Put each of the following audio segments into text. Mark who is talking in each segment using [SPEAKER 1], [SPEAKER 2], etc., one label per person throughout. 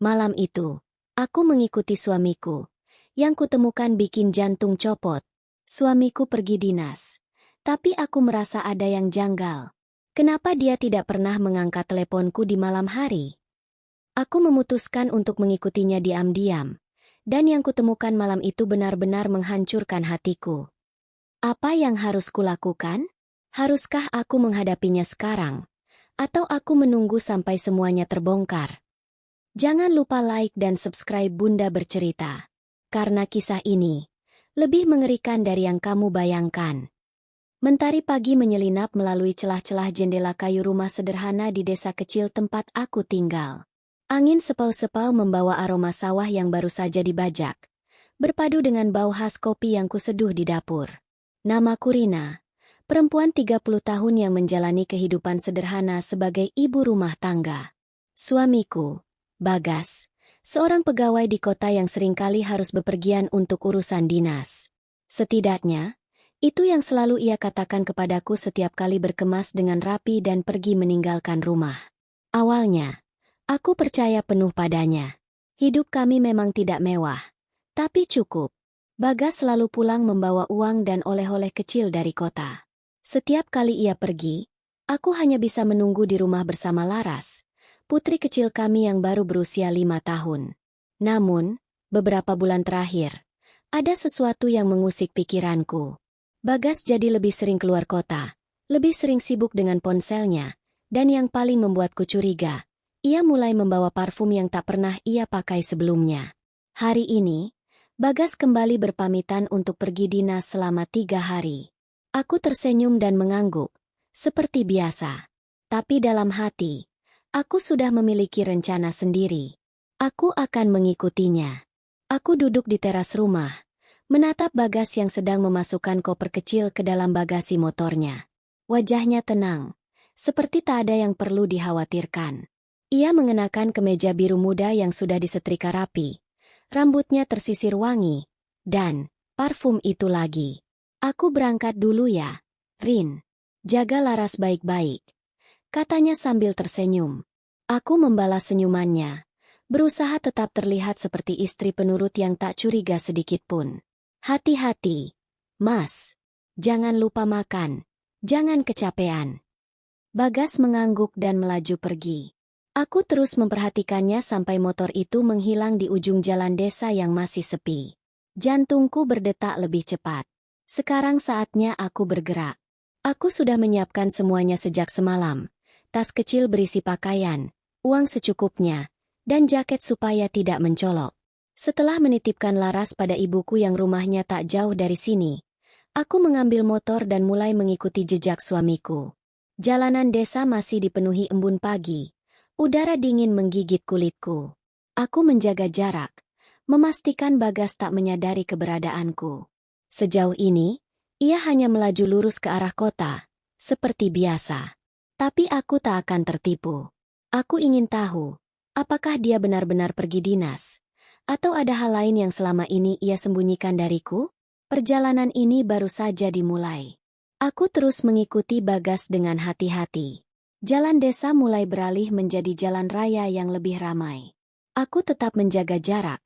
[SPEAKER 1] Malam itu, aku mengikuti suamiku. Yang kutemukan bikin jantung copot. Suamiku pergi dinas. Tapi aku merasa ada yang janggal. Kenapa dia tidak pernah mengangkat teleponku di malam hari? Aku memutuskan untuk mengikutinya diam-diam. Dan yang kutemukan malam itu benar-benar menghancurkan hatiku. Apa yang harus kulakukan? Haruskah aku menghadapinya sekarang? Atau aku menunggu sampai semuanya terbongkar? Jangan lupa like dan subscribe Bunda Bercerita. Karena kisah ini lebih mengerikan dari yang kamu bayangkan. Mentari pagi menyelinap melalui celah-celah jendela kayu rumah sederhana di desa kecil tempat aku tinggal. Angin sepau-sepau membawa aroma sawah yang baru saja dibajak, berpadu dengan bau khas kopi yang kuseduh di dapur. Namaku Rina, perempuan 30 tahun yang menjalani kehidupan sederhana sebagai ibu rumah tangga. Suamiku, Bagas, seorang pegawai di kota yang seringkali harus bepergian untuk urusan dinas. Setidaknya, itu yang selalu ia katakan kepadaku setiap kali berkemas dengan rapi dan pergi meninggalkan rumah. Awalnya, aku percaya penuh padanya. Hidup kami memang tidak mewah, tapi cukup. Bagas selalu pulang membawa uang dan oleh-oleh kecil dari kota. Setiap kali ia pergi, aku hanya bisa menunggu di rumah bersama Laras, putri kecil kami yang baru berusia 5 tahun. Namun, beberapa bulan terakhir, ada sesuatu yang mengusik pikiranku. Bagas jadi lebih sering keluar kota, lebih sering sibuk dengan ponselnya, dan yang paling membuatku curiga, ia mulai membawa parfum yang tak pernah ia pakai sebelumnya. Hari ini, Bagas kembali berpamitan untuk pergi dinas selama 3 hari. Aku tersenyum dan mengangguk, seperti biasa. Tapi dalam hati, aku sudah memiliki rencana sendiri. Aku akan mengikutinya. Aku duduk di teras rumah, menatap Bagas yang sedang memasukkan koper kecil ke dalam bagasi motornya. Wajahnya tenang, seperti tak ada yang perlu dikhawatirkan. Ia mengenakan kemeja biru muda yang sudah disetrika rapi. Rambutnya tersisir wangi, dan parfum itu lagi. Aku berangkat dulu ya, Rin. Jaga Laras baik-baik, katanya sambil tersenyum. Aku membalas senyumannya, berusaha tetap terlihat seperti istri penurut yang tak curiga sedikitpun. Hati-hati, Mas. Jangan lupa makan. Jangan kecapean. Bagas mengangguk dan melaju pergi. Aku terus memperhatikannya sampai motor itu menghilang di ujung jalan desa yang masih sepi. Jantungku berdetak lebih cepat. Sekarang saatnya aku bergerak. Aku sudah menyiapkan semuanya sejak semalam. Tas kecil berisi pakaian, uang secukupnya, dan jaket supaya tidak mencolok. Setelah menitipkan Laras pada ibuku yang rumahnya tak jauh dari sini, aku mengambil motor dan mulai mengikuti jejak suamiku. Jalanan desa masih dipenuhi embun pagi. Udara dingin menggigit kulitku. Aku menjaga jarak, memastikan Bagas tak menyadari keberadaanku. Sejauh ini, ia hanya melaju lurus ke arah kota, seperti biasa. Tapi aku tak akan tertipu. Aku ingin tahu, apakah dia benar-benar pergi dinas? Atau ada hal lain yang selama ini ia sembunyikan dariku? Perjalanan ini baru saja dimulai. Aku terus mengikuti Bagas dengan hati-hati. Jalan desa mulai beralih menjadi jalan raya yang lebih ramai. Aku tetap menjaga jarak,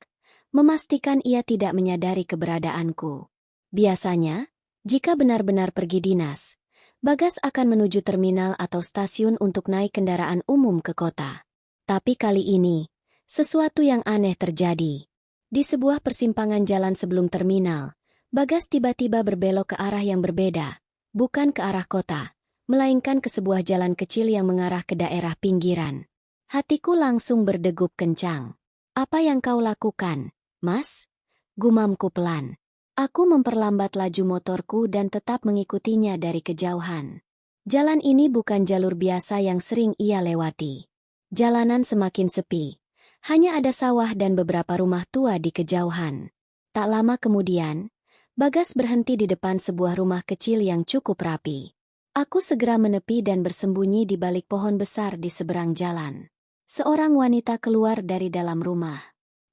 [SPEAKER 1] memastikan ia tidak menyadari keberadaanku. Biasanya, jika benar-benar pergi dinas, Bagas akan menuju terminal atau stasiun untuk naik kendaraan umum ke kota. Tapi kali ini, sesuatu yang aneh terjadi. Di sebuah persimpangan jalan sebelum terminal, Bagas tiba-tiba berbelok ke arah yang berbeda, bukan ke arah kota, melainkan ke sebuah jalan kecil yang mengarah ke daerah pinggiran. Hatiku langsung berdegup kencang. "Apa yang kau lakukan, Mas?" Gumamku pelan. Aku memperlambat laju motorku dan tetap mengikutinya dari kejauhan. Jalan ini bukan jalur biasa yang sering ia lewati. Jalanan semakin sepi. Hanya ada sawah dan beberapa rumah tua di kejauhan. Tak lama kemudian, Bagas berhenti di depan sebuah rumah kecil yang cukup rapi. Aku segera menepi dan bersembunyi di balik pohon besar di seberang jalan. Seorang wanita keluar dari dalam rumah.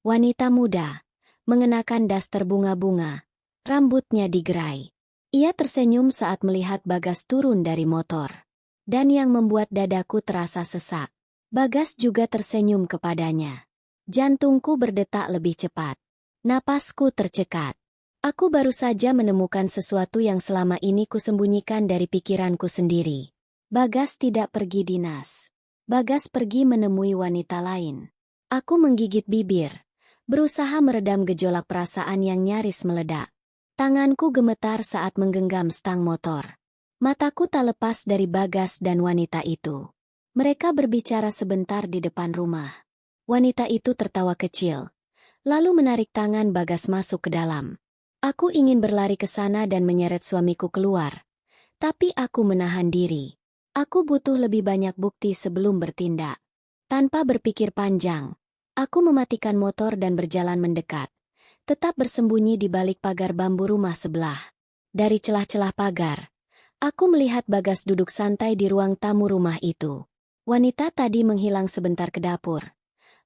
[SPEAKER 1] Wanita muda, mengenakan daster bunga-bunga, rambutnya digerai. Ia tersenyum saat melihat Bagas turun dari motor. Dan yang membuat dadaku terasa sesak, Bagas juga tersenyum kepadanya. Jantungku berdetak lebih cepat. Napasku tercekat. Aku baru saja menemukan sesuatu yang selama ini kusembunyikan dari pikiranku sendiri. Bagas tidak pergi dinas. Bagas pergi menemui wanita lain. Aku menggigit bibir, berusaha meredam gejolak perasaan yang nyaris meledak. Tanganku gemetar saat menggenggam stang motor. Mataku tak lepas dari Bagas dan wanita itu. Mereka berbicara sebentar di depan rumah. Wanita itu tertawa kecil, lalu menarik tangan Bagas masuk ke dalam. Aku ingin berlari ke sana dan menyeret suamiku keluar. Tapi aku menahan diri. Aku butuh lebih banyak bukti sebelum bertindak. Tanpa berpikir panjang, aku mematikan motor dan berjalan mendekat. Tetap bersembunyi di balik pagar bambu rumah sebelah. Dari celah-celah pagar, aku melihat Bagas duduk santai di ruang tamu rumah itu. Wanita tadi menghilang sebentar ke dapur,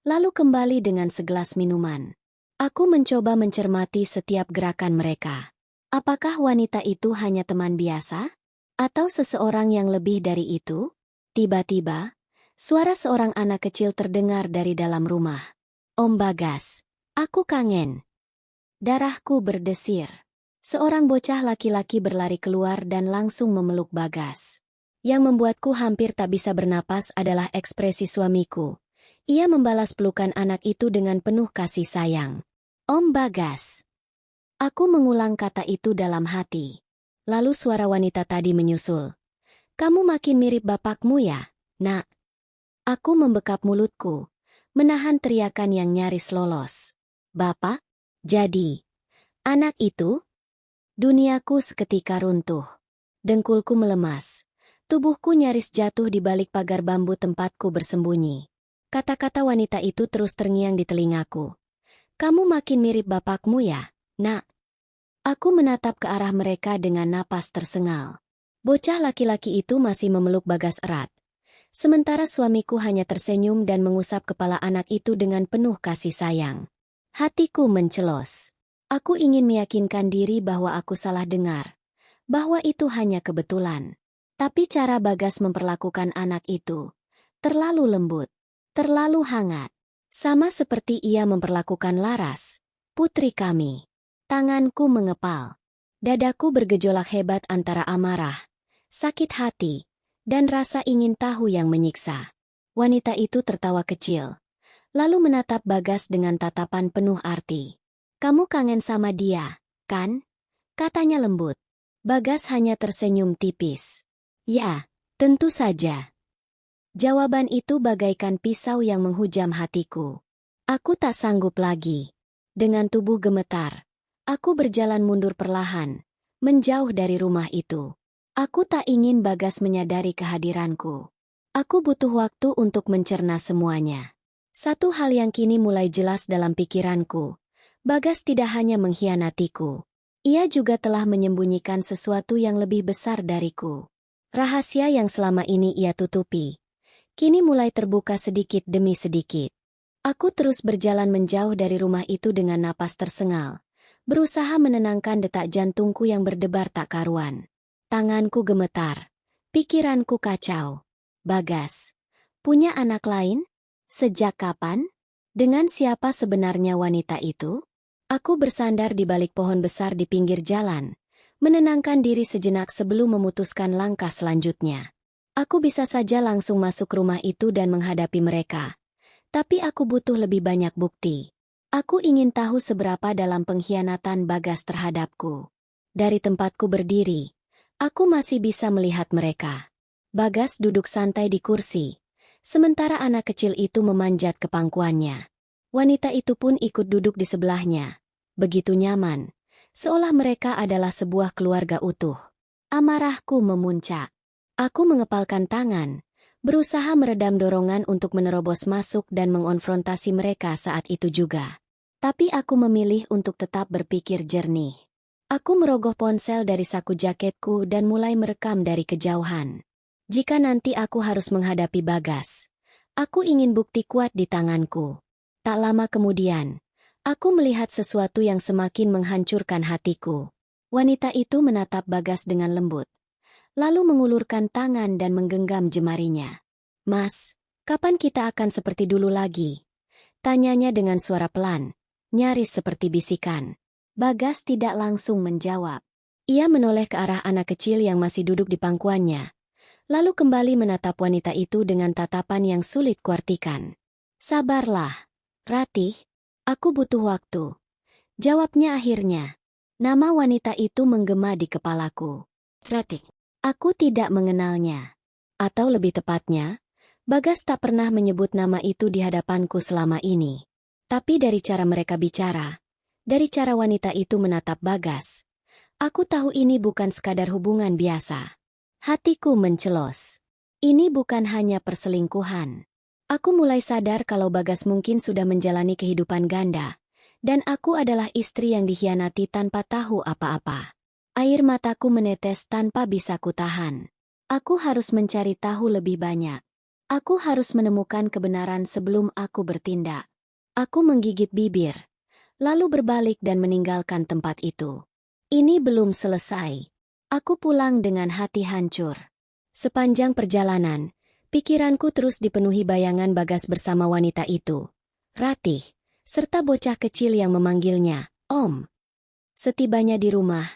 [SPEAKER 1] lalu kembali dengan segelas minuman. Aku mencoba mencermati setiap gerakan mereka. Apakah wanita itu hanya teman biasa? Atau seseorang yang lebih dari itu? Tiba-tiba, suara seorang anak kecil terdengar dari dalam rumah. Om Bagas, aku kangen. Darahku berdesir. Seorang bocah laki-laki berlari keluar dan langsung memeluk Bagas. Yang membuatku hampir tak bisa bernapas adalah ekspresi suamiku. Ia membalas pelukan anak itu dengan penuh kasih sayang. Om Bagas. Aku mengulang kata itu dalam hati. Lalu suara wanita tadi menyusul. Kamu makin mirip bapakmu ya, nak. Aku membekap mulutku, menahan teriakan yang nyaris lolos. Bapak? Jadi, anak itu? Duniaku seketika runtuh. Dengkulku melemas. Tubuhku nyaris jatuh di balik pagar bambu tempatku bersembunyi. Kata-kata wanita itu terus terngiang di telingaku. Kamu makin mirip bapakmu ya, nak. Aku menatap ke arah mereka dengan napas tersengal. Bocah laki-laki itu masih memeluk Bagas erat. Sementara suamiku hanya tersenyum dan mengusap kepala anak itu dengan penuh kasih sayang. Hatiku mencelos. Aku ingin meyakinkan diri bahwa aku salah dengar. Bahwa itu hanya kebetulan. Tapi cara Bagas memperlakukan anak itu terlalu lembut, terlalu hangat. Sama seperti ia memperlakukan Laras, putri kami. Tanganku mengepal. Dadaku bergejolak hebat antara amarah, sakit hati, dan rasa ingin tahu yang menyiksa. Wanita itu tertawa kecil, lalu menatap Bagas dengan tatapan penuh arti. Kamu kangen sama dia, kan? Katanya lembut. Bagas hanya tersenyum tipis. Ya, tentu saja. Jawaban itu bagaikan pisau yang menghujam hatiku. Aku tak sanggup lagi. Dengan tubuh gemetar, aku berjalan mundur perlahan, menjauh dari rumah itu. Aku tak ingin Bagas menyadari kehadiranku. Aku butuh waktu untuk mencerna semuanya. Satu hal yang kini mulai jelas dalam pikiranku. Bagas tidak hanya mengkhianatiku. Ia juga telah menyembunyikan sesuatu yang lebih besar dariku. Rahasia yang selama ini ia tutupi, kini mulai terbuka sedikit demi sedikit. Aku terus berjalan menjauh dari rumah itu dengan napas tersengal, berusaha menenangkan detak jantungku yang berdebar tak karuan. Tanganku gemetar, pikiranku kacau. Bagas, punya anak lain? Sejak kapan? Dengan siapa sebenarnya wanita itu? Aku bersandar di balik pohon besar di pinggir jalan, menenangkan diri sejenak sebelum memutuskan langkah selanjutnya. Aku bisa saja langsung masuk rumah itu dan menghadapi mereka. Tapi aku butuh lebih banyak bukti. Aku ingin tahu seberapa dalam pengkhianatan Bagas terhadapku. Dari tempatku berdiri, aku masih bisa melihat mereka. Bagas duduk santai di kursi, sementara anak kecil itu memanjat ke pangkuannya. Wanita itu pun ikut duduk di sebelahnya. Begitu nyaman. Seolah mereka adalah sebuah keluarga utuh. Amarahku memuncak. Aku mengepalkan tangan, berusaha meredam dorongan untuk menerobos masuk dan mengonfrontasi mereka saat itu juga. Tapi aku memilih untuk tetap berpikir jernih. Aku merogoh ponsel dari saku jaketku dan mulai merekam dari kejauhan. Jika nanti aku harus menghadapi Bagas, aku ingin bukti kuat di tanganku. Tak lama kemudian, aku melihat sesuatu yang semakin menghancurkan hatiku. Wanita itu menatap Bagas dengan lembut, lalu mengulurkan tangan dan menggenggam jemarinya. Mas, kapan kita akan seperti dulu lagi? Tanyanya dengan suara pelan, nyaris seperti bisikan. Bagas tidak langsung menjawab. Ia menoleh ke arah anak kecil yang masih duduk di pangkuannya, lalu kembali menatap wanita itu dengan tatapan yang sulit kuartikan. Sabarlah, Ratih, aku butuh waktu. Jawabnya akhirnya. Nama wanita itu menggema di kepalaku. Ratih. Aku tidak mengenalnya. Atau lebih tepatnya, Bagas tak pernah menyebut nama itu di hadapanku selama ini. Tapi dari cara mereka bicara, dari cara wanita itu menatap Bagas, aku tahu ini bukan sekadar hubungan biasa. Hatiku mencelos. Ini bukan hanya perselingkuhan. Aku mulai sadar kalau Bagas mungkin sudah menjalani kehidupan ganda, dan aku adalah istri yang dikhianati tanpa tahu apa-apa. Air mataku menetes tanpa bisa kutahan. Aku harus mencari tahu lebih banyak. Aku harus menemukan kebenaran sebelum aku bertindak. Aku menggigit bibir, lalu berbalik dan meninggalkan tempat itu. Ini belum selesai. Aku pulang dengan hati hancur. Sepanjang perjalanan, pikiranku terus dipenuhi bayangan Bagas bersama wanita itu, Ratih, serta bocah kecil yang memanggilnya, Om. Setibanya di rumah,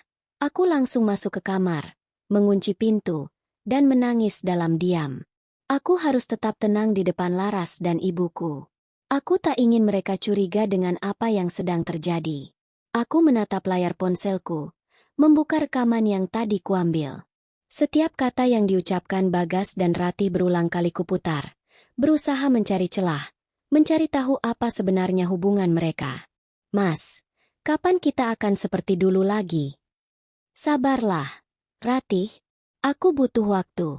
[SPEAKER 1] aku langsung masuk ke kamar, mengunci pintu, dan menangis dalam diam. Aku harus tetap tenang di depan Laras dan ibuku. Aku tak ingin mereka curiga dengan apa yang sedang terjadi. Aku menatap layar ponselku, membuka rekaman yang tadi kuambil. Setiap kata yang diucapkan Bagas dan Ratih berulang kali kuputar, berusaha mencari celah, mencari tahu apa sebenarnya hubungan mereka. Mas, kapan kita akan seperti dulu lagi? Sabarlah, Ratih. Aku butuh waktu.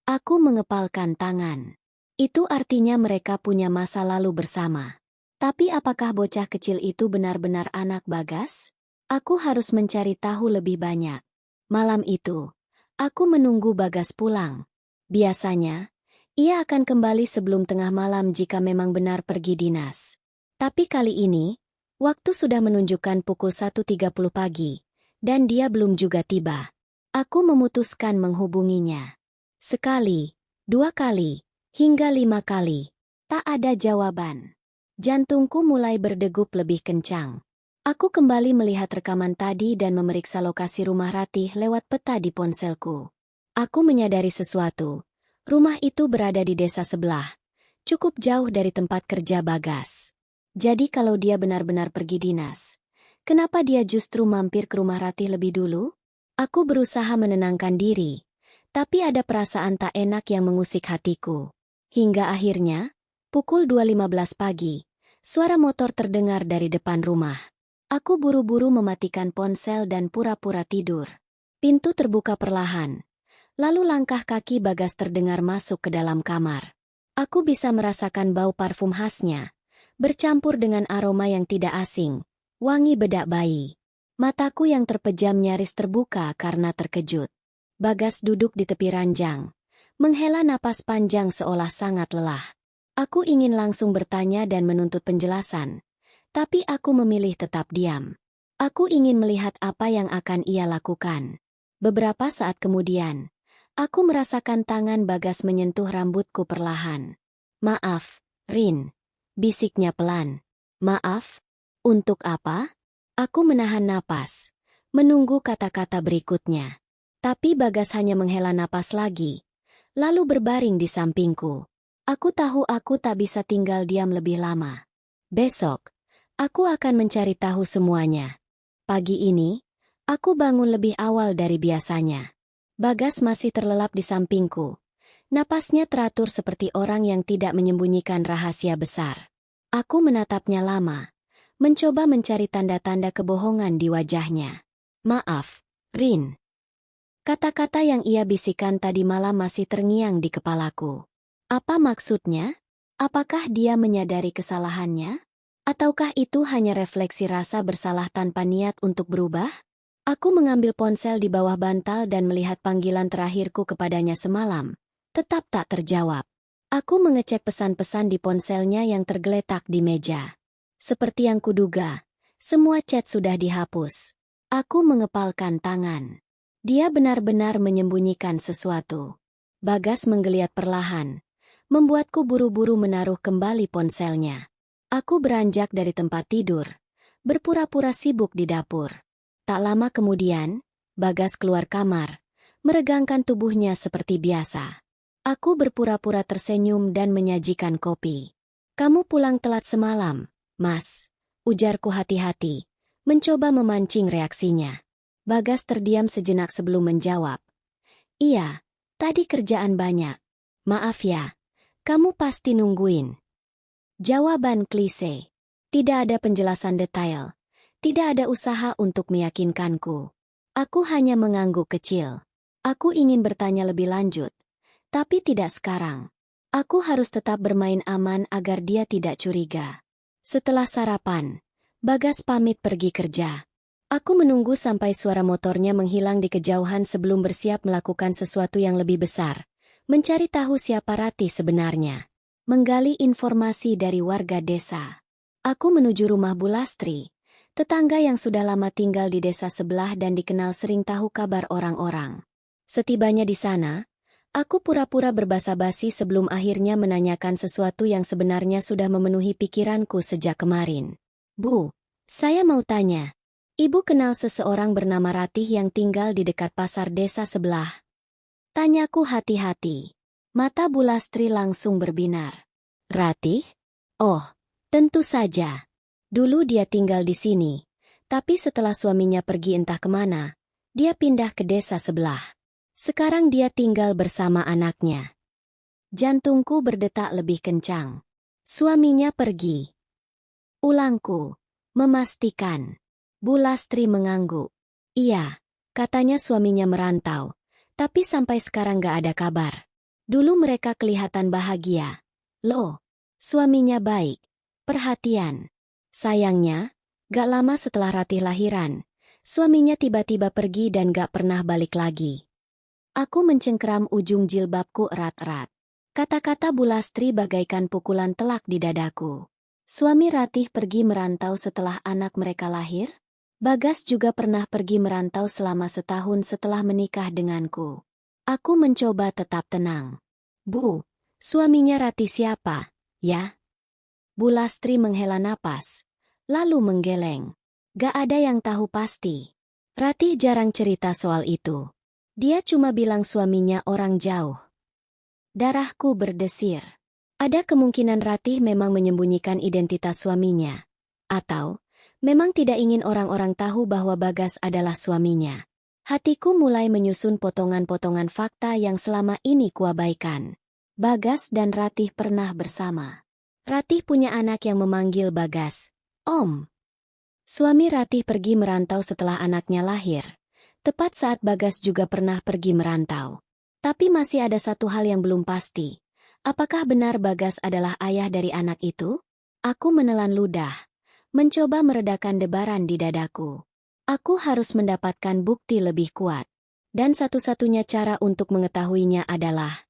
[SPEAKER 1] Aku mengepalkan tangan. Itu artinya mereka punya masa lalu bersama. Tapi apakah bocah kecil itu benar-benar anak Bagas? Aku harus mencari tahu lebih banyak. Malam itu, aku menunggu Bagas pulang. Biasanya, ia akan kembali sebelum tengah malam jika memang benar pergi dinas. Tapi kali ini, waktu sudah menunjukkan pukul 1.30 pagi, dan dia belum juga tiba. Aku memutuskan menghubunginya. Sekali, 2 kali, hingga 5 kali. Tak ada jawaban. Jantungku mulai berdegup lebih kencang. Aku kembali melihat rekaman tadi dan memeriksa lokasi rumah Ratih lewat peta di ponselku. Aku menyadari sesuatu. Rumah itu berada di desa sebelah, cukup jauh dari tempat kerja Bagas. Jadi kalau dia benar-benar pergi dinas, kenapa dia justru mampir ke rumah Ratih lebih dulu? Aku berusaha menenangkan diri, tapi ada perasaan tak enak yang mengusik hatiku. Hingga akhirnya, pukul 2.15 pagi, suara motor terdengar dari depan rumah. Aku buru-buru mematikan ponsel dan pura-pura tidur. Pintu terbuka perlahan, lalu langkah kaki Bagas terdengar masuk ke dalam kamar. Aku bisa merasakan bau parfum khasnya, bercampur dengan aroma yang tidak asing, wangi bedak bayi. Mataku yang terpejam nyaris terbuka karena terkejut. Bagas duduk di tepi ranjang, menghela napas panjang seolah sangat lelah. Aku ingin langsung bertanya dan menuntut penjelasan, tapi aku memilih tetap diam. Aku ingin melihat apa yang akan ia lakukan. Beberapa saat kemudian, aku merasakan tangan Bagas menyentuh rambutku perlahan. Maaf, Rin, bisiknya pelan. Maaf? Untuk apa? Aku menahan napas, menunggu kata-kata berikutnya. Tapi Bagas hanya menghela napas lagi, lalu berbaring di sampingku. Aku tahu aku tak bisa tinggal diam lebih lama. Besok, aku akan mencari tahu semuanya. Pagi ini, aku bangun lebih awal dari biasanya. Bagas masih terlelap di sampingku. Napasnya teratur seperti orang yang tidak menyembunyikan rahasia besar. Aku menatapnya lama, mencoba mencari tanda-tanda kebohongan di wajahnya. Maaf, Rin. Kata-kata yang ia bisikan tadi malam masih terngiang di kepalaku. Apa maksudnya? Apakah dia menyadari kesalahannya? Ataukah itu hanya refleksi rasa bersalah tanpa niat untuk berubah? Aku mengambil ponsel di bawah bantal dan melihat panggilan terakhirku kepadanya semalam. Tetap tak terjawab. Aku mengecek pesan-pesan di ponselnya yang tergeletak di meja. Seperti yang kuduga, semua chat sudah dihapus. Aku mengepalkan tangan. Dia benar-benar menyembunyikan sesuatu. Bagas menggeliat perlahan, membuatku buru-buru menaruh kembali ponselnya. Aku beranjak dari tempat tidur, berpura-pura sibuk di dapur. Tak lama kemudian, Bagas keluar kamar, meregangkan tubuhnya seperti biasa. Aku berpura-pura tersenyum dan menyajikan kopi. "Kamu pulang telat semalam, Mas," ujarku hati-hati, mencoba memancing reaksinya. Bagas terdiam sejenak sebelum menjawab. "Iya, tadi kerjaan banyak. Maaf ya, kamu pasti nungguin." Jawaban klise. Tidak ada penjelasan detail. Tidak ada usaha untuk meyakinkanku. Aku hanya mengangguk kecil. Aku ingin bertanya lebih lanjut, tapi tidak sekarang. Aku harus tetap bermain aman agar dia tidak curiga. Setelah sarapan, Bagas pamit pergi kerja. Aku menunggu sampai suara motornya menghilang di kejauhan sebelum bersiap melakukan sesuatu yang lebih besar. Mencari tahu siapa Ratih sebenarnya. Menggali informasi dari warga desa. Aku menuju rumah Bu Lastri, tetangga yang sudah lama tinggal di desa sebelah dan dikenal sering tahu kabar orang-orang. Setibanya di sana, aku pura-pura berbasa-basi sebelum akhirnya menanyakan sesuatu yang sebenarnya sudah memenuhi pikiranku sejak kemarin. "Bu, saya mau tanya, Ibu kenal seseorang bernama Ratih yang tinggal di dekat pasar desa sebelah?" Tanyaku hati-hati. Mata Bu Lastri langsung berbinar. "Ratih? Oh, tentu saja. Dulu dia tinggal di sini, tapi setelah suaminya pergi entah kemana, dia pindah ke desa sebelah. Sekarang dia tinggal bersama anaknya." Jantungku berdetak lebih kencang. "Suaminya pergi?" Ulangku, memastikan. Bu Lastri mengangguk. "Iya, katanya suaminya merantau, tapi sampai sekarang gak ada kabar. Dulu mereka kelihatan bahagia. Loh, suaminya baik, perhatian. Sayangnya, gak lama setelah Ratih lahiran, suaminya tiba-tiba pergi dan gak pernah balik lagi." Aku mencengkeram ujung jilbabku erat-erat. Kata-kata Bu Lastri bagaikan pukulan telak di dadaku. Suami Ratih pergi merantau setelah anak mereka lahir? Bagas juga pernah pergi merantau selama setahun setelah menikah denganku. Aku mencoba tetap tenang. "Bu, suaminya Ratih siapa, ya?" Bu Lastri menghela napas, lalu menggeleng. "Gak ada yang tahu pasti. Ratih jarang cerita soal itu. Dia cuma bilang suaminya orang jauh." Darahku berdesir. Ada kemungkinan Ratih memang menyembunyikan identitas suaminya. Atau, memang tidak ingin orang-orang tahu bahwa Bagas adalah suaminya. Hatiku mulai menyusun potongan-potongan fakta yang selama ini kuabaikan. Bagas dan Ratih pernah bersama. Ratih punya anak yang memanggil Bagas Om. Suami Ratih pergi merantau setelah anaknya lahir. Tepat saat Bagas juga pernah pergi merantau. Tapi masih ada satu hal yang belum pasti. Apakah benar Bagas adalah ayah dari anak itu? Aku menelan ludah, mencoba meredakan debaran di dadaku. Aku harus mendapatkan bukti lebih kuat. Dan satu-satunya cara untuk mengetahuinya adalah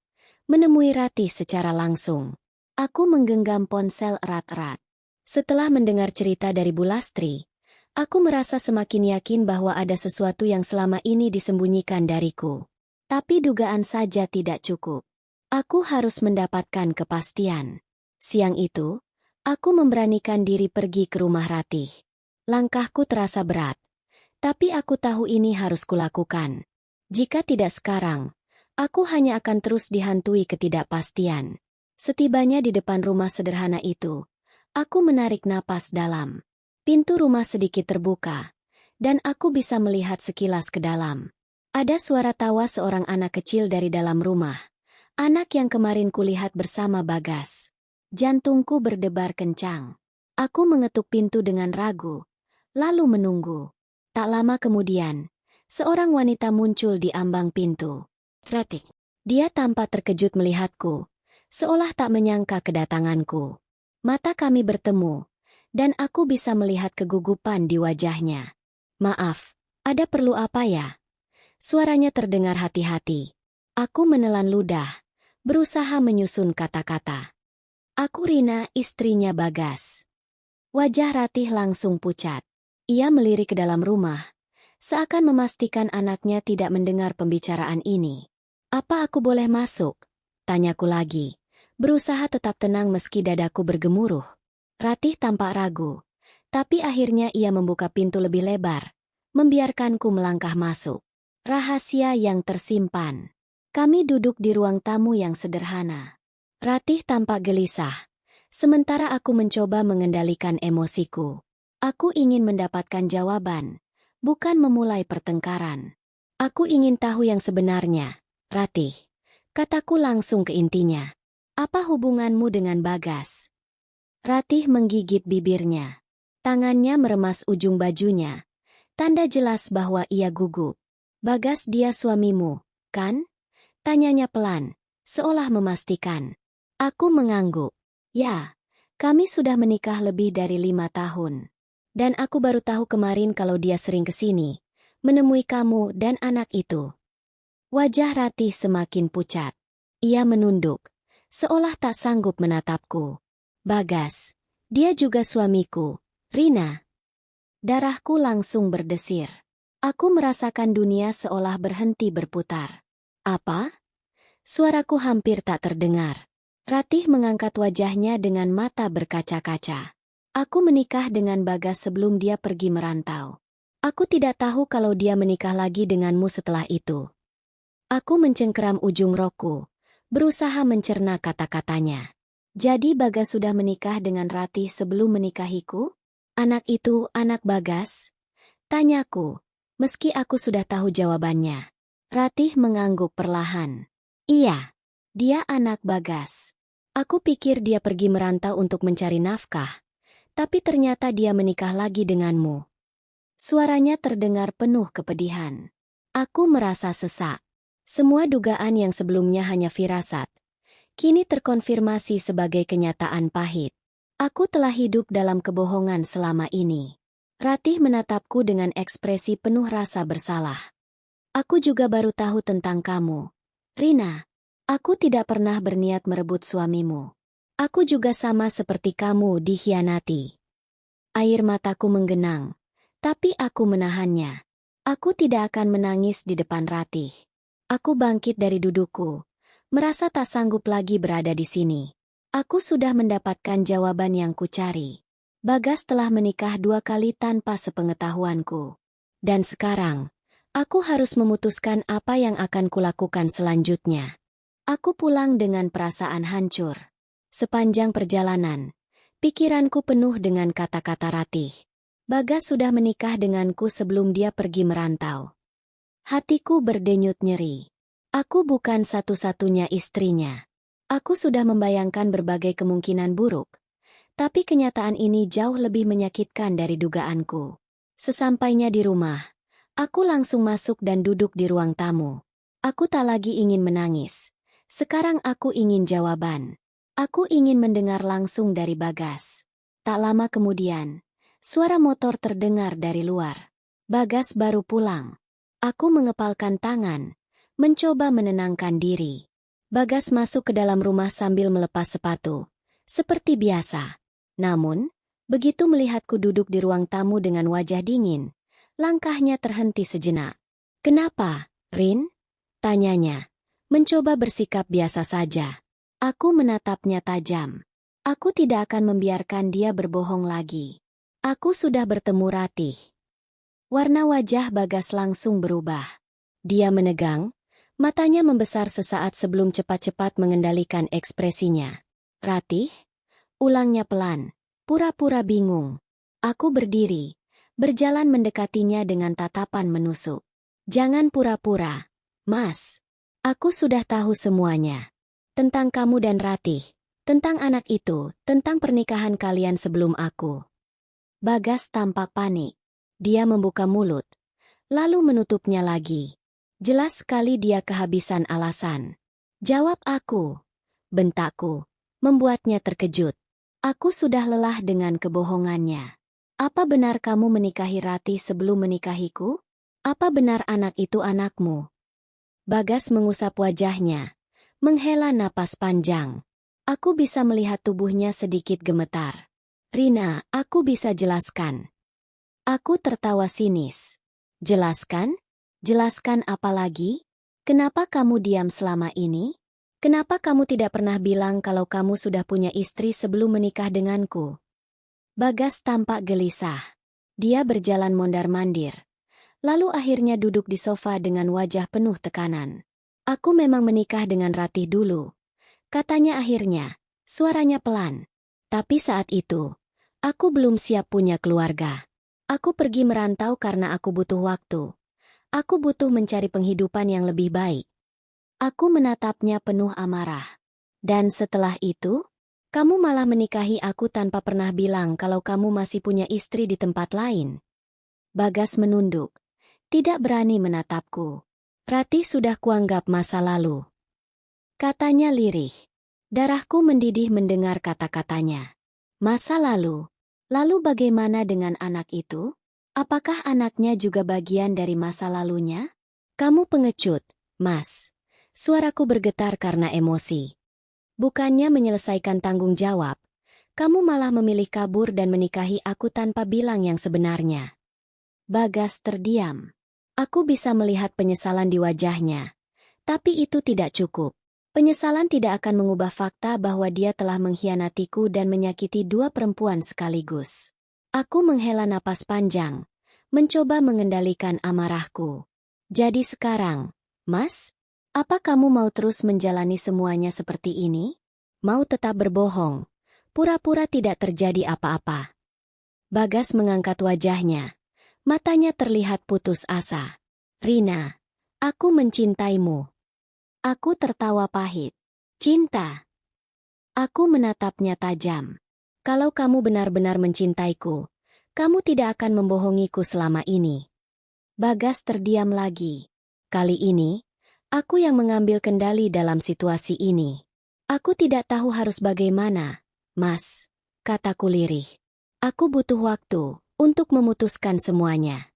[SPEAKER 1] menemui Ratih secara langsung. Aku menggenggam ponsel erat-erat. Setelah mendengar cerita dari Bu Lastri, aku merasa semakin yakin bahwa ada sesuatu yang selama ini disembunyikan dariku. Tapi dugaan saja tidak cukup. Aku harus mendapatkan kepastian. Siang itu, aku memberanikan diri pergi ke rumah Ratih. Langkahku terasa berat, tapi aku tahu ini harus kulakukan. Jika tidak sekarang, aku hanya akan terus dihantui ketidakpastian. Setibanya di depan rumah sederhana itu, aku menarik napas dalam. Pintu rumah sedikit terbuka, dan aku bisa melihat sekilas ke dalam. Ada suara tawa seorang anak kecil dari dalam rumah. Anak yang kemarin kulihat bersama Bagas. Jantungku berdebar kencang. Aku mengetuk pintu dengan ragu, lalu menunggu. Tak lama kemudian, seorang wanita muncul di ambang pintu. "Ratih." Dia tampak terkejut melihatku, seolah tak menyangka kedatanganku. Mata kami bertemu, dan aku bisa melihat kegugupan di wajahnya. "Maaf, ada perlu apa ya?" Suaranya terdengar hati-hati. Aku menelan ludah, berusaha menyusun kata-kata. "Aku Rina, istrinya Bagas." Wajah Ratih langsung pucat. Ia melirik ke dalam rumah, seakan memastikan anaknya tidak mendengar pembicaraan ini. "Apa aku boleh masuk?" Tanyaku lagi, berusaha tetap tenang meski dadaku bergemuruh. Ratih tampak ragu, tapi akhirnya ia membuka pintu lebih lebar, membiarkanku melangkah masuk. Rahasia yang tersimpan. Kami duduk di ruang tamu yang sederhana. Ratih tampak gelisah, sementara aku mencoba mengendalikan emosiku. Aku ingin mendapatkan jawaban, bukan memulai pertengkaran. Aku ingin tahu yang sebenarnya, Ratih. Kataku langsung ke intinya. Apa hubunganmu dengan Bagas? Ratih menggigit bibirnya. Tangannya meremas ujung bajunya. Tanda jelas bahwa ia gugup. Bagas dia suamimu, kan? Tanyanya pelan, seolah memastikan. Aku mengangguk. Ya, kami sudah menikah lebih dari 5 tahun. Dan aku baru tahu kemarin kalau dia sering ke sini, menemui kamu dan anak itu. Wajah Ratih semakin pucat. Ia menunduk, seolah tak sanggup menatapku. Bagas, dia juga suamiku, Rina. Darahku langsung berdesir. Aku merasakan dunia seolah berhenti berputar. Apa? Suaraku hampir tak terdengar. Ratih mengangkat wajahnya dengan mata berkaca-kaca. Aku menikah dengan Bagas sebelum dia pergi merantau. Aku tidak tahu kalau dia menikah lagi denganmu setelah itu. Aku mencengkeram ujung rokku, berusaha mencerna kata-katanya. Jadi Bagas sudah menikah dengan Ratih sebelum menikahiku? Anak itu anak Bagas? Tanyaku, meski aku sudah tahu jawabannya. Ratih mengangguk perlahan. Iya, dia anak Bagas. Aku pikir dia pergi merantau untuk mencari nafkah, tapi ternyata dia menikah lagi denganmu. Suaranya terdengar penuh kepedihan. Aku merasa sesak. Semua dugaan yang sebelumnya hanya firasat, kini terkonfirmasi sebagai kenyataan pahit. Aku telah hidup dalam kebohongan selama ini. Ratih menatapku dengan ekspresi penuh rasa bersalah. Aku juga baru tahu tentang kamu, Rina. Aku tidak pernah berniat merebut suamimu. Aku juga sama seperti kamu dikhianati. Air mataku menggenang, tapi aku menahannya. Aku tidak akan menangis di depan Ratih. Aku bangkit dari dudukku, merasa tak sanggup lagi berada di sini. Aku sudah mendapatkan jawaban yang kucari. Bagas telah menikah 2 kali tanpa sepengetahuanku. Dan sekarang, aku harus memutuskan apa yang akan kulakukan selanjutnya. Aku pulang dengan perasaan hancur. Sepanjang perjalanan, pikiranku penuh dengan kata-kata Ratih. Bagas sudah menikah denganku sebelum dia pergi merantau. Hatiku berdenyut nyeri. Aku bukan satu-satunya istrinya. Aku sudah membayangkan berbagai kemungkinan buruk. Tapi kenyataan ini jauh lebih menyakitkan dari dugaanku. Sesampainya di rumah, aku langsung masuk dan duduk di ruang tamu. Aku tak lagi ingin menangis. Sekarang aku ingin jawaban. Aku ingin mendengar langsung dari Bagas. Tak lama kemudian, suara motor terdengar dari luar. Bagas baru pulang. Aku mengepalkan tangan, mencoba menenangkan diri. Bagas masuk ke dalam rumah sambil melepas sepatu, seperti biasa. Namun, begitu melihatku duduk di ruang tamu dengan wajah dingin, langkahnya terhenti sejenak. "Kenapa, Rin?" tanyanya. Mencoba bersikap biasa saja. Aku menatapnya tajam. Aku tidak akan membiarkan dia berbohong lagi. Aku sudah bertemu Ratih. Warna wajah Bagas langsung berubah. Dia menegang, matanya membesar sesaat sebelum cepat-cepat mengendalikan ekspresinya. "Ratih?" Ulangnya pelan, pura-pura bingung. Aku berdiri, berjalan mendekatinya dengan tatapan menusuk. "Jangan pura-pura, Mas. Aku sudah tahu semuanya. Tentang kamu dan Ratih, tentang anak itu, tentang pernikahan kalian sebelum aku." Bagas tampak panik. Dia membuka mulut, lalu menutupnya lagi. Jelas sekali dia kehabisan alasan. "Jawab aku," bentakku, membuatnya terkejut. Aku sudah lelah dengan kebohongannya. "Apa benar kamu menikahi Ratih sebelum menikahiku? Apa benar anak itu anakmu?" Bagas mengusap wajahnya, menghela napas panjang. Aku bisa melihat tubuhnya sedikit gemetar. "Rina, aku bisa jelaskan." Aku tertawa sinis. "Jelaskan? Jelaskan apa lagi? Kenapa kamu diam selama ini? Kenapa kamu tidak pernah bilang kalau kamu sudah punya istri sebelum menikah denganku?" Bagas tampak gelisah. Dia berjalan mondar-mandir. Lalu akhirnya duduk di sofa dengan wajah penuh tekanan. Aku memang menikah dengan Ratih dulu. Katanya akhirnya, suaranya pelan. Tapi saat itu, aku belum siap punya keluarga. Aku pergi merantau karena aku butuh waktu. Aku butuh mencari penghidupan yang lebih baik. Aku menatapnya penuh amarah. Dan setelah itu, kamu malah menikahi aku tanpa pernah bilang kalau kamu masih punya istri di tempat lain. Bagas menunduk. Tidak berani menatapku. Ratih sudah kuanggap masa lalu. Katanya lirih. Darahku mendidih mendengar kata-katanya. Masa lalu? Lalu bagaimana dengan anak itu? Apakah anaknya juga bagian dari masa lalunya? Kamu pengecut, Mas. Suaraku bergetar karena emosi. Bukannya menyelesaikan tanggung jawab, kamu malah memilih kabur dan menikahi aku tanpa bilang yang sebenarnya. Bagas terdiam. Aku bisa melihat penyesalan di wajahnya. Tapi itu tidak cukup. Penyesalan tidak akan mengubah fakta bahwa dia telah mengkhianatiku dan menyakiti dua perempuan sekaligus. Aku menghela napas panjang, mencoba mengendalikan amarahku. Jadi sekarang, Mas? Apa kamu mau terus menjalani semuanya seperti ini? Mau tetap berbohong, pura-pura tidak terjadi apa-apa? Bagas mengangkat wajahnya. Matanya terlihat putus asa. Rina, aku mencintaimu. Aku tertawa pahit. Cinta. Aku menatapnya tajam. Kalau kamu benar-benar mencintaiku, kamu tidak akan membohongiku selama ini. Bagas terdiam lagi. Kali ini, aku yang mengambil kendali dalam situasi ini. Aku tidak tahu harus bagaimana, Mas, kataku lirih. Aku butuh waktu untuk memutuskan semuanya.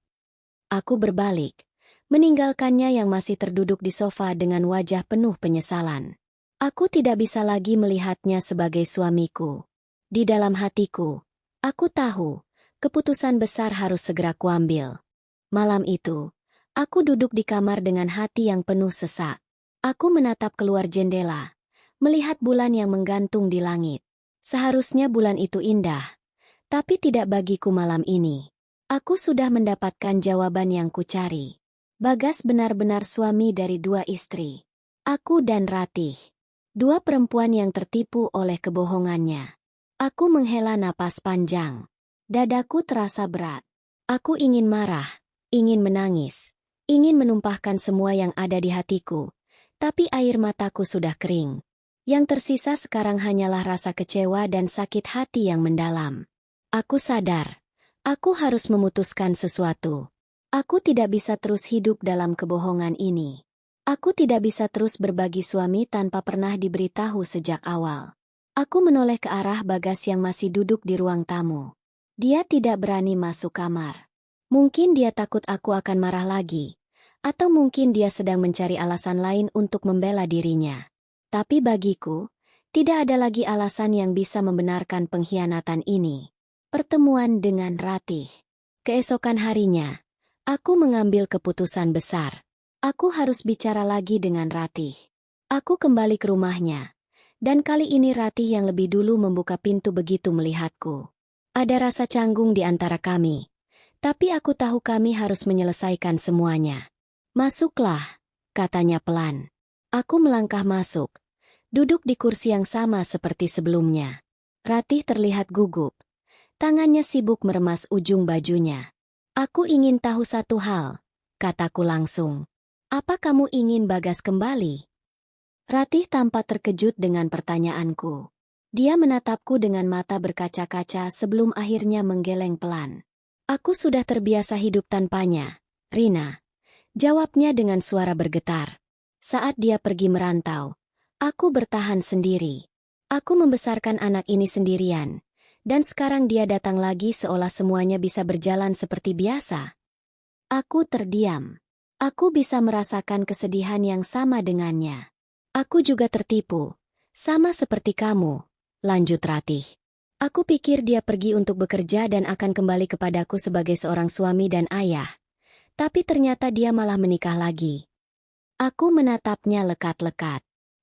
[SPEAKER 1] Aku berbalik, meninggalkannya yang masih terduduk di sofa dengan wajah penuh penyesalan. Aku tidak bisa lagi melihatnya sebagai suamiku. Di dalam hatiku, aku tahu, keputusan besar harus segera kuambil. Malam itu, aku duduk di kamar dengan hati yang penuh sesak. Aku menatap keluar jendela, melihat bulan yang menggantung di langit. Seharusnya bulan itu indah, tapi tidak bagiku malam ini. Aku sudah mendapatkan jawaban yang kucari. Bagas benar-benar suami dari dua istri. Aku dan Ratih. Dua perempuan yang tertipu oleh kebohongannya. Aku menghela napas panjang. Dadaku terasa berat. Aku ingin marah. Ingin menangis, ingin menumpahkan semua yang ada di hatiku, tapi air mataku sudah kering. Yang tersisa sekarang hanyalah rasa kecewa dan sakit hati yang mendalam. Aku sadar, aku harus memutuskan sesuatu. Aku tidak bisa terus hidup dalam kebohongan ini. Aku tidak bisa terus berbagi suami tanpa pernah diberitahu sejak awal. Aku menoleh ke arah Bagas yang masih duduk di ruang tamu. Dia tidak berani masuk kamar. Mungkin dia takut aku akan marah lagi, atau mungkin dia sedang mencari alasan lain untuk membela dirinya. Tapi bagiku, tidak ada lagi alasan yang bisa membenarkan pengkhianatan ini. Pertemuan dengan Ratih. Keesokan harinya, aku mengambil keputusan besar. Aku harus bicara lagi dengan Ratih. Aku kembali ke rumahnya, dan kali ini Ratih yang lebih dulu membuka pintu begitu melihatku. Ada rasa canggung di antara kami. Tapi aku tahu kami harus menyelesaikan semuanya. Masuklah, katanya pelan. Aku melangkah masuk, duduk di kursi yang sama seperti sebelumnya. Ratih terlihat gugup. Tangannya sibuk meremas ujung bajunya. Aku ingin tahu satu hal, kataku langsung. Apa kamu ingin Bagas kembali? Ratih tampak terkejut dengan pertanyaanku. Dia menatapku dengan mata berkaca-kaca sebelum akhirnya menggeleng pelan. Aku sudah terbiasa hidup tanpanya, Rina. Jawabnya dengan suara bergetar. Saat dia pergi merantau, aku bertahan sendiri. Aku membesarkan anak ini sendirian. Dan sekarang dia datang lagi seolah semuanya bisa berjalan seperti biasa. Aku terdiam. Aku bisa merasakan kesedihan yang sama dengannya. Aku juga tertipu. Sama seperti kamu, lanjut Ratih. Aku pikir dia pergi untuk bekerja dan akan kembali kepadaku sebagai seorang suami dan ayah. Tapi ternyata dia malah menikah lagi. Aku menatapnya lekat-lekat.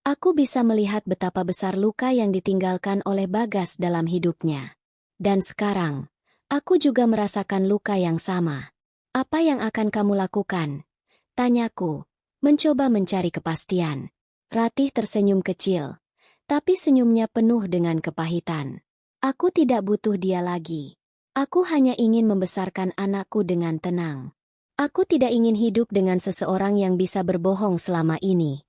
[SPEAKER 1] Aku bisa melihat betapa besar luka yang ditinggalkan oleh Bagas dalam hidupnya. Dan sekarang, aku juga merasakan luka yang sama. Apa yang akan kamu lakukan? Tanyaku, mencoba mencari kepastian. Ratih tersenyum kecil, tapi senyumnya penuh dengan kepahitan. Aku tidak butuh dia lagi. Aku hanya ingin membesarkan anakku dengan tenang. Aku tidak ingin hidup dengan seseorang yang bisa berbohong selama ini.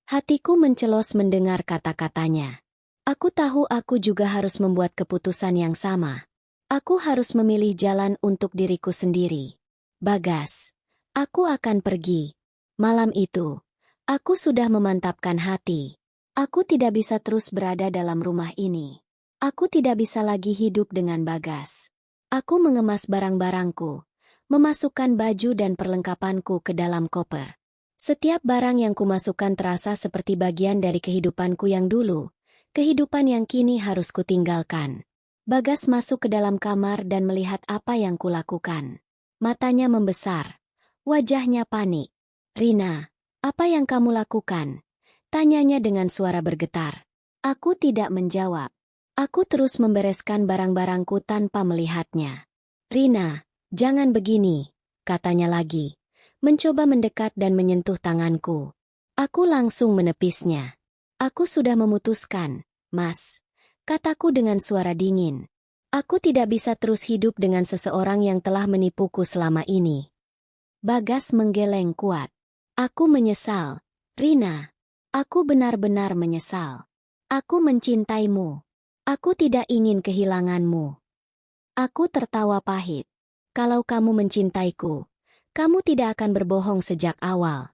[SPEAKER 1] Hatiku mencelos mendengar kata-katanya. Aku tahu aku juga harus membuat keputusan yang sama. Aku harus memilih jalan untuk diriku sendiri. Bagas, aku akan pergi. Malam itu, aku sudah memantapkan hati. Aku tidak bisa terus berada dalam rumah ini. Aku tidak bisa lagi hidup dengan Bagas. Aku mengemas barang-barangku, memasukkan baju dan perlengkapanku ke dalam koper. Setiap barang yang kumasukkan terasa seperti bagian dari kehidupanku yang dulu, kehidupan yang kini harus kutinggalkan. Bagas masuk ke dalam kamar dan melihat apa yang kulakukan. Matanya membesar, wajahnya panik. "Rina, apa yang kamu lakukan?" Tanyanya dengan suara bergetar. Aku tidak menjawab. Aku terus membereskan barang-barangku tanpa melihatnya. "Rina, jangan begini," katanya lagi, mencoba mendekat dan menyentuh tanganku. Aku langsung menepisnya. "Aku sudah memutuskan, Mas," kataku dengan suara dingin. "Aku tidak bisa terus hidup dengan seseorang yang telah menipuku selama ini." Bagas menggeleng kuat. "Aku menyesal, Rina. Aku benar-benar menyesal. Aku mencintaimu. Aku tidak ingin kehilanganmu." Aku tertawa pahit. "Kalau kamu mencintaiku, kamu tidak akan berbohong sejak awal."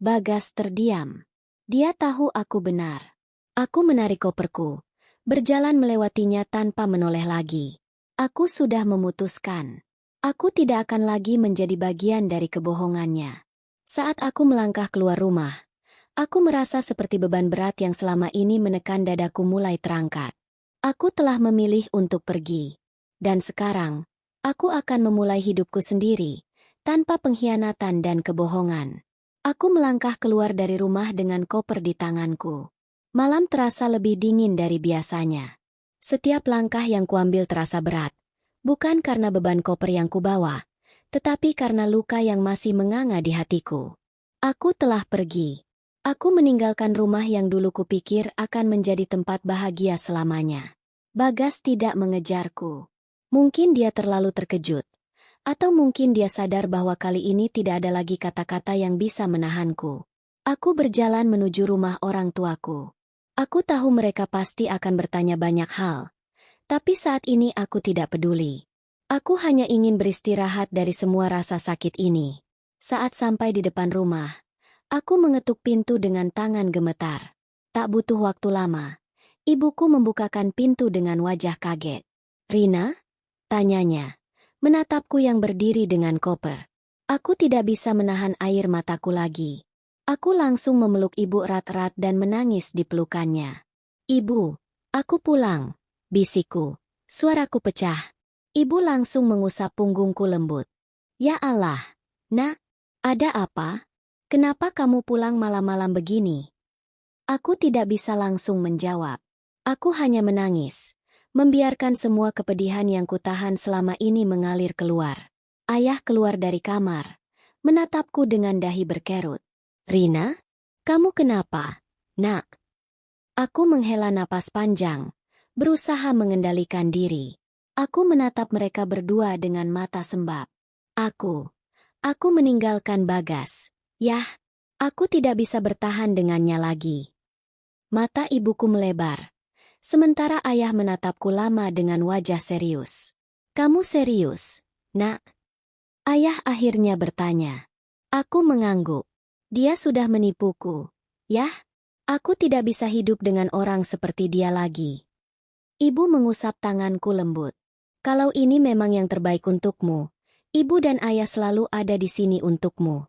[SPEAKER 1] Bagas terdiam. Dia tahu aku benar. Aku menarik koperku, berjalan melewatinya tanpa menoleh lagi. Aku sudah memutuskan. Aku tidak akan lagi menjadi bagian dari kebohongannya. Saat aku melangkah keluar rumah, aku merasa seperti beban berat yang selama ini menekan dadaku mulai terangkat. Aku telah memilih untuk pergi. Dan sekarang, aku akan memulai hidupku sendiri, tanpa pengkhianatan dan kebohongan. Aku melangkah keluar dari rumah dengan koper di tanganku. Malam terasa lebih dingin dari biasanya. Setiap langkah yang kuambil terasa berat, bukan karena beban koper yang kubawa, tetapi karena luka yang masih menganga di hatiku. Aku telah pergi. Aku meninggalkan rumah yang dulu kupikir akan menjadi tempat bahagia selamanya. Bagas tidak mengejarku. Mungkin dia terlalu terkejut. Atau mungkin dia sadar bahwa kali ini tidak ada lagi kata-kata yang bisa menahanku. Aku berjalan menuju rumah orang tuaku. Aku tahu mereka pasti akan bertanya banyak hal. Tapi saat ini aku tidak peduli. Aku hanya ingin beristirahat dari semua rasa sakit ini. Saat sampai di depan rumah, aku mengetuk pintu dengan tangan gemetar. Tak butuh waktu lama, ibuku membukakan pintu dengan wajah kaget. "Rina?" tanyanya, menatapku yang berdiri dengan koper. Aku tidak bisa menahan air mataku lagi. Aku langsung memeluk ibu erat-erat dan menangis di pelukannya. "Ibu, aku pulang," bisikku. Suaraku pecah. Ibu langsung mengusap punggungku lembut. "Ya Allah, Nak, ada apa? Kenapa kamu pulang malam-malam begini?" Aku tidak bisa langsung menjawab. Aku hanya menangis, membiarkan semua kepedihan yang kutahan selama ini mengalir keluar. Ayah keluar dari kamar, menatapku dengan dahi berkerut. "Rina, kamu kenapa, Nak?" Aku menghela napas panjang, berusaha mengendalikan diri. Aku menatap mereka berdua dengan mata sembab. Aku meninggalkan Bagas. Yah, aku tidak bisa bertahan dengannya lagi. Mata ibuku melebar, sementara ayah menatapku lama dengan wajah serius. "Kamu serius, Nak?" Ayah akhirnya bertanya. Aku mengangguk. Dia sudah menipuku. Yah, aku tidak bisa hidup dengan orang seperti dia lagi. Ibu mengusap tanganku lembut. "Kalau ini memang yang terbaik untukmu, ibu dan ayah selalu ada di sini untukmu."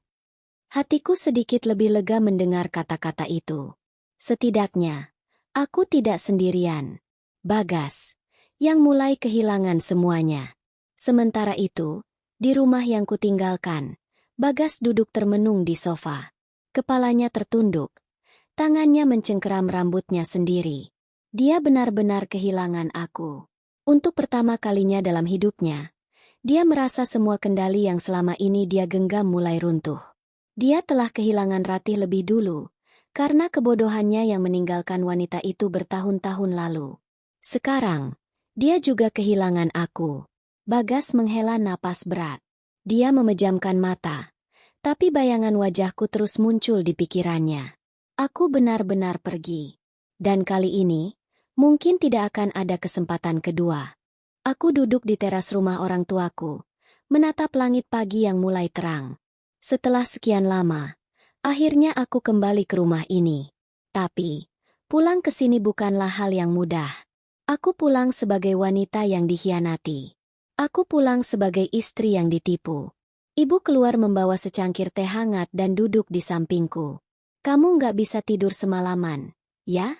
[SPEAKER 1] Hatiku sedikit lebih lega mendengar kata-kata itu. Setidaknya, aku tidak sendirian. Bagas, yang mulai kehilangan semuanya. Sementara itu, di rumah yang kutinggalkan, Bagas duduk termenung di sofa. Kepalanya tertunduk, tangannya mencengkeram rambutnya sendiri. Dia benar-benar kehilangan aku. Untuk pertama kalinya dalam hidupnya, dia merasa semua kendali yang selama ini dia genggam mulai runtuh. Dia telah kehilangan Ratih lebih dulu, karena kebodohannya yang meninggalkan wanita itu bertahun-tahun lalu. Sekarang, dia juga kehilangan aku. Bagas menghela napas berat. Dia memejamkan mata, tapi bayangan wajahku terus muncul di pikirannya. Aku benar-benar pergi. Dan kali ini, mungkin tidak akan ada kesempatan kedua. Aku duduk di teras rumah orang tuaku, menatap langit pagi yang mulai terang. Setelah sekian lama, akhirnya aku kembali ke rumah ini. Tapi, pulang ke sini bukanlah hal yang mudah. Aku pulang sebagai wanita yang dikhianati. Aku pulang sebagai istri yang ditipu. Ibu keluar membawa secangkir teh hangat dan duduk di sampingku. Kamu nggak bisa tidur semalaman, ya?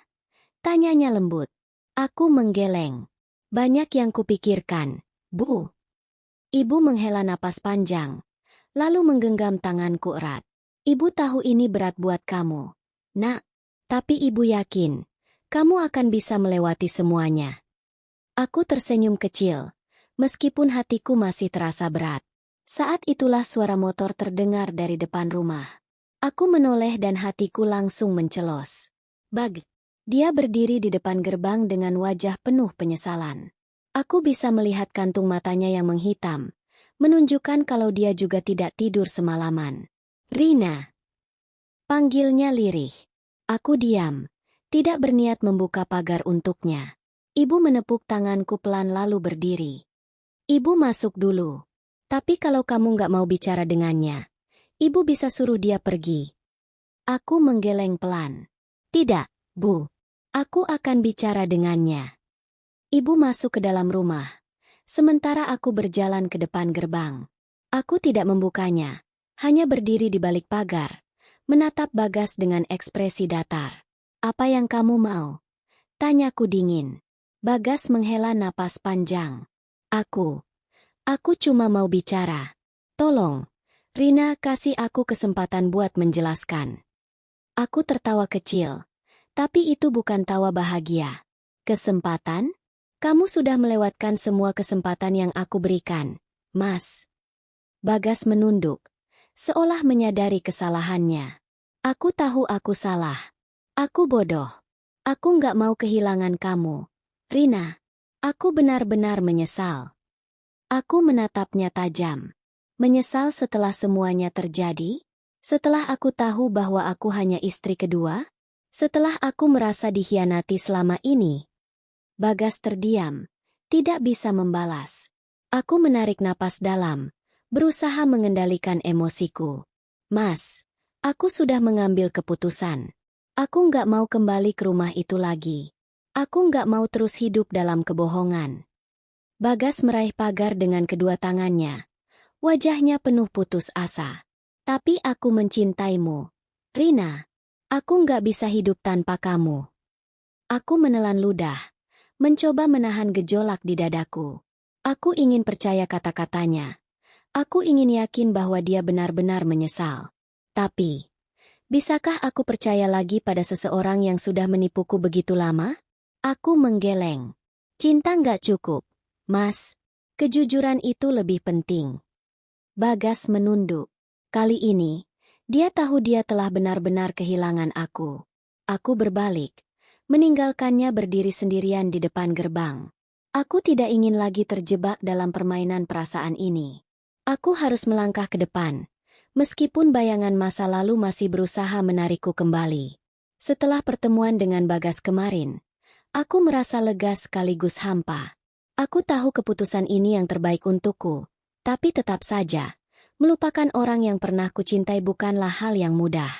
[SPEAKER 1] Tanyanya lembut. Aku menggeleng. Banyak yang kupikirkan, Bu. Ibu menghela napas panjang, lalu menggenggam tanganku erat. Ibu tahu ini berat buat kamu, Nak. Tapi ibu yakin, kamu akan bisa melewati semuanya. Aku tersenyum kecil, meskipun hatiku masih terasa berat. Saat itulah suara motor terdengar dari depan rumah. Aku menoleh dan hatiku langsung mencelos. Bag. Dia berdiri di depan gerbang dengan wajah penuh penyesalan. Aku bisa melihat kantung matanya yang menghitam, menunjukkan kalau dia juga tidak tidur semalaman. Rina. Panggilnya lirih. Aku diam, tidak berniat membuka pagar untuknya. Ibu menepuk tanganku pelan lalu berdiri. Ibu masuk dulu. Tapi kalau kamu nggak mau bicara dengannya, ibu bisa suruh dia pergi. Aku menggeleng pelan. Tidak, Bu. Aku akan bicara dengannya. Ibu masuk ke dalam rumah, sementara aku berjalan ke depan gerbang. Aku tidak membukanya, hanya berdiri di balik pagar, menatap Bagas dengan ekspresi datar. Apa yang kamu mau? Tanyaku dingin. Bagas menghela napas panjang. Aku cuma mau bicara. Tolong, Rina, kasih aku kesempatan buat menjelaskan. Aku tertawa kecil, tapi itu bukan tawa bahagia. Kesempatan? Kamu sudah melewatkan semua kesempatan yang aku berikan, Mas. Bagas menunduk, seolah menyadari kesalahannya. Aku tahu aku salah. Aku bodoh. Aku nggak mau kehilangan kamu, Rina. Aku benar-benar menyesal. Aku menatapnya tajam. Menyesal setelah semuanya terjadi? Setelah aku tahu bahwa aku hanya istri kedua? Setelah aku merasa dikhianati selama ini? Bagas terdiam, tidak bisa membalas. Aku menarik napas dalam, berusaha mengendalikan emosiku. Mas, aku sudah mengambil keputusan. Aku nggak mau kembali ke rumah itu lagi. Aku nggak mau terus hidup dalam kebohongan. Bagas meraih pagar dengan kedua tangannya. Wajahnya penuh putus asa. Tapi aku mencintaimu, Rina. Aku nggak bisa hidup tanpa kamu. Aku menelan ludah, mencoba menahan gejolak di dadaku. Aku ingin percaya kata-katanya. Aku ingin yakin bahwa dia benar-benar menyesal. Tapi, bisakah aku percaya lagi pada seseorang yang sudah menipuku begitu lama? Aku menggeleng. Cinta nggak cukup, Mas. Kejujuran itu lebih penting. Bagas menunduk. Kali ini, dia tahu dia telah benar-benar kehilangan aku. Aku berbalik, meninggalkannya berdiri sendirian di depan gerbang. Aku tidak ingin lagi terjebak dalam permainan perasaan ini. Aku harus melangkah ke depan, meskipun bayangan masa lalu masih berusaha menarikku kembali. Setelah pertemuan dengan Bagas kemarin, aku merasa lega sekaligus hampa. Aku tahu keputusan ini yang terbaik untukku, tapi tetap saja, melupakan orang yang pernah kucintai bukanlah hal yang mudah.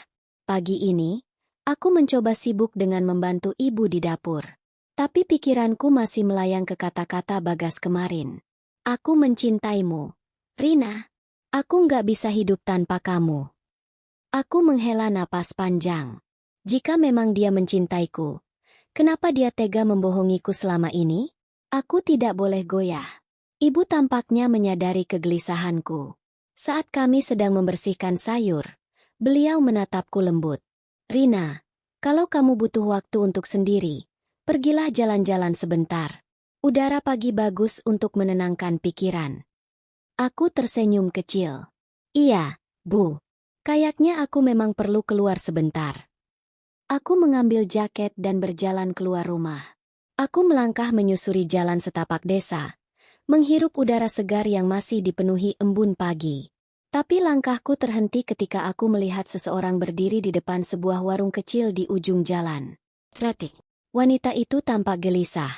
[SPEAKER 1] Pagi ini, aku mencoba sibuk dengan membantu ibu di dapur. Tapi pikiranku masih melayang ke kata-kata Bagas kemarin. Aku mencintaimu, Rina. Aku nggak bisa hidup tanpa kamu. Aku menghela napas panjang. Jika memang dia mencintaiku, kenapa dia tega membohongiku selama ini? Aku tidak boleh goyah. Ibu tampaknya menyadari kegelisahanku. Saat kami sedang membersihkan sayur, beliau menatapku lembut. Rina, kalau kamu butuh waktu untuk sendiri, pergilah jalan-jalan sebentar. Udara pagi bagus untuk menenangkan pikiran. Aku tersenyum kecil. Iya, Bu. Kayaknya aku memang perlu keluar sebentar. Aku mengambil jaket dan berjalan keluar rumah. Aku melangkah menyusuri jalan setapak desa, menghirup udara segar yang masih dipenuhi embun pagi. Tapi langkahku terhenti ketika aku melihat seseorang berdiri di depan sebuah warung kecil di ujung jalan. Ratih. Wanita itu tampak gelisah,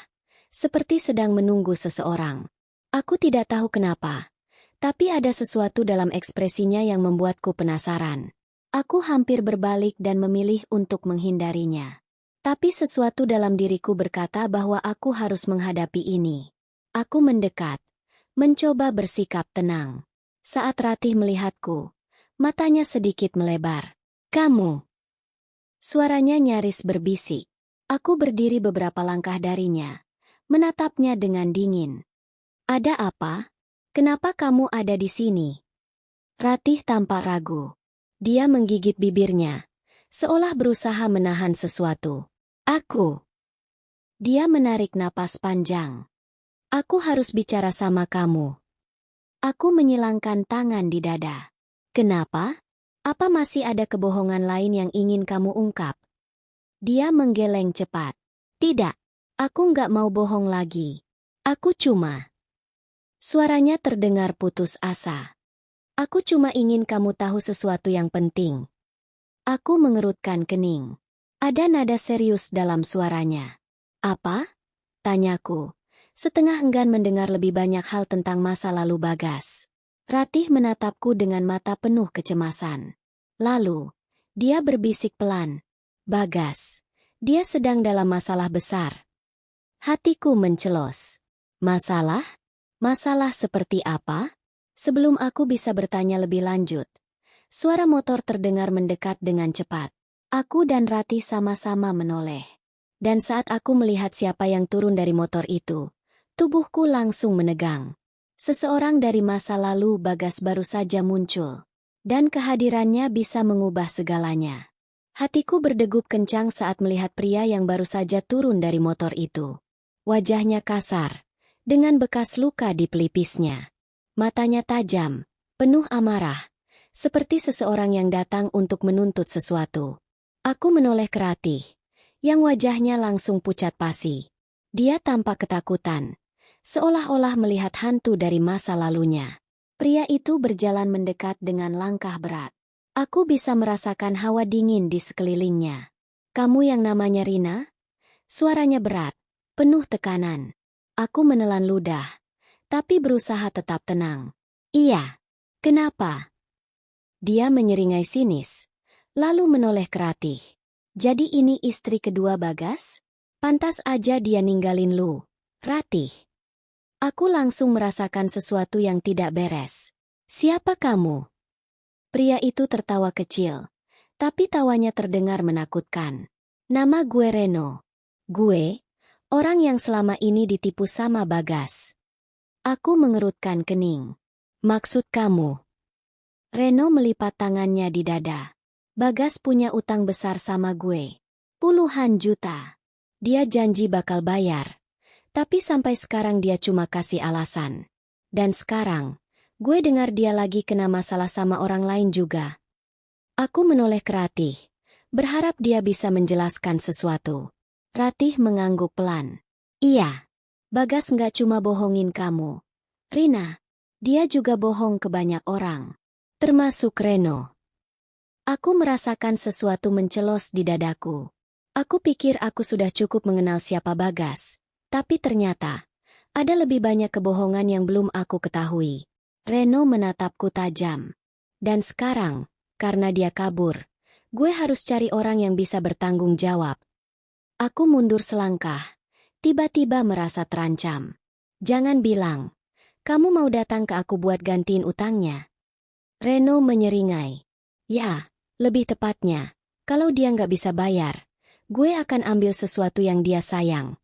[SPEAKER 1] seperti sedang menunggu seseorang. Aku tidak tahu kenapa, tapi ada sesuatu dalam ekspresinya yang membuatku penasaran. Aku hampir berbalik dan memilih untuk menghindarinya. Tapi sesuatu dalam diriku berkata bahwa aku harus menghadapi ini. Aku mendekat, mencoba bersikap tenang. Saat Ratih melihatku, matanya sedikit melebar. Kamu. Suaranya nyaris berbisik. Aku berdiri beberapa langkah darinya, menatapnya dengan dingin. Ada apa? Kenapa kamu ada di sini? Ratih tampak ragu. Dia menggigit bibirnya, seolah berusaha menahan sesuatu. Aku. Dia menarik napas panjang. Aku harus bicara sama kamu. Aku menyilangkan tangan di dada. Kenapa? Apa masih ada kebohongan lain yang ingin kamu ungkap? Dia menggeleng cepat. Tidak, aku nggak mau bohong lagi. Aku cuma... Suaranya terdengar putus asa. Aku cuma ingin kamu tahu sesuatu yang penting. Aku mengerutkan kening. Ada nada serius dalam suaranya. Apa? Tanyaku, setengah enggan mendengar lebih banyak hal tentang masa lalu Bagas. Ratih menatapku dengan mata penuh kecemasan. Lalu, dia berbisik pelan. Bagas, dia sedang dalam masalah besar. Hatiku mencelos. Masalah? Masalah seperti apa? Sebelum aku bisa bertanya lebih lanjut, suara motor terdengar mendekat dengan cepat. Aku dan Ratih sama-sama menoleh. Dan saat aku melihat siapa yang turun dari motor itu, tubuhku langsung menegang. Seseorang dari masa lalu Bagas baru saja muncul. Dan kehadirannya bisa mengubah segalanya. Hatiku berdegup kencang saat melihat pria yang baru saja turun dari motor itu. Wajahnya kasar, dengan bekas luka di pelipisnya. Matanya tajam, penuh amarah, seperti seseorang yang datang untuk menuntut sesuatu. Aku menoleh ke Ratih, yang wajahnya langsung pucat pasi. Dia tampak ketakutan, seolah-olah melihat hantu dari masa lalunya. Pria itu berjalan mendekat dengan langkah berat. Aku bisa merasakan hawa dingin di sekelilingnya. Kamu yang namanya Rina? Suaranya berat, penuh tekanan. Aku menelan ludah, tapi berusaha tetap tenang. Iya. Kenapa? Dia menyeringai sinis, lalu menoleh ke Ratih. Jadi ini istri kedua Bagas? Pantas aja dia ninggalin lu, Ratih. Aku langsung merasakan sesuatu yang tidak beres. Siapa kamu? Pria itu tertawa kecil, tapi tawanya terdengar menakutkan. Nama gue Reno. Gue, orang yang selama ini ditipu sama Bagas. Aku mengerutkan kening. Maksud kamu? Reno melipat tangannya di dada. Bagas punya utang besar sama gue. Puluhan juta. Dia janji bakal bayar. Tapi sampai sekarang dia cuma kasih alasan. Dan sekarang, gue dengar dia lagi kena masalah sama orang lain juga. Aku menoleh ke Ratih, berharap dia bisa menjelaskan sesuatu. Ratih mengangguk pelan. Iya. Bagas nggak cuma bohongin kamu. Rina, dia juga bohong ke banyak orang. Termasuk Reno. Aku merasakan sesuatu mencelos di dadaku. Aku pikir aku sudah cukup mengenal siapa Bagas. Tapi ternyata, ada lebih banyak kebohongan yang belum aku ketahui. Reno menatapku tajam. Dan sekarang, karena dia kabur, gue harus cari orang yang bisa bertanggung jawab. Aku mundur selangkah. Tiba-tiba merasa terancam. Jangan bilang, kamu mau datang ke aku buat gantiin utangnya. Reno menyeringai. Ya, lebih tepatnya, kalau dia nggak bisa bayar, gue akan ambil sesuatu yang dia sayang.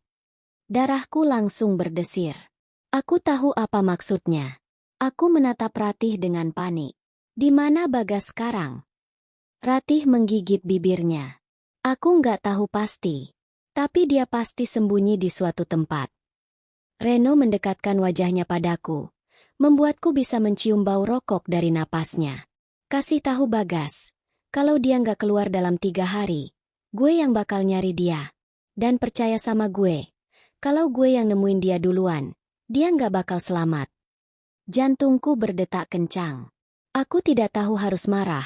[SPEAKER 1] Darahku langsung berdesir. Aku tahu apa maksudnya. Aku menatap Ratih dengan panik. Di mana Bagas sekarang? Ratih menggigit bibirnya. Aku nggak tahu pasti. Tapi dia pasti sembunyi di suatu tempat. Reno mendekatkan wajahnya padaku, membuatku bisa mencium bau rokok dari napasnya. Kasih tahu Bagas, kalau dia nggak keluar dalam 3 hari, gue yang bakal nyari dia. Dan percaya sama gue, kalau gue yang nemuin dia duluan, dia nggak bakal selamat. Jantungku berdetak kencang. Aku tidak tahu harus marah,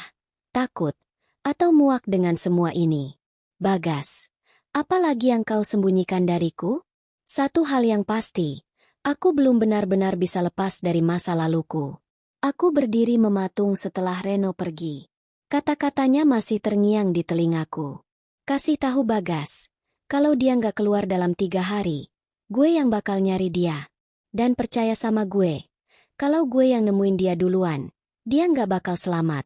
[SPEAKER 1] takut, atau muak dengan semua ini. Bagas, apa lagi yang kau sembunyikan dariku? Satu hal yang pasti, aku belum benar-benar bisa lepas dari masa laluku. Aku berdiri mematung setelah Reno pergi. Kata-katanya masih terngiang di telingaku. Kasih tahu Bagas, kalau dia nggak keluar dalam 3 hari, gue yang bakal nyari dia. Dan percaya sama gue, kalau gue yang nemuin dia duluan, dia nggak bakal selamat.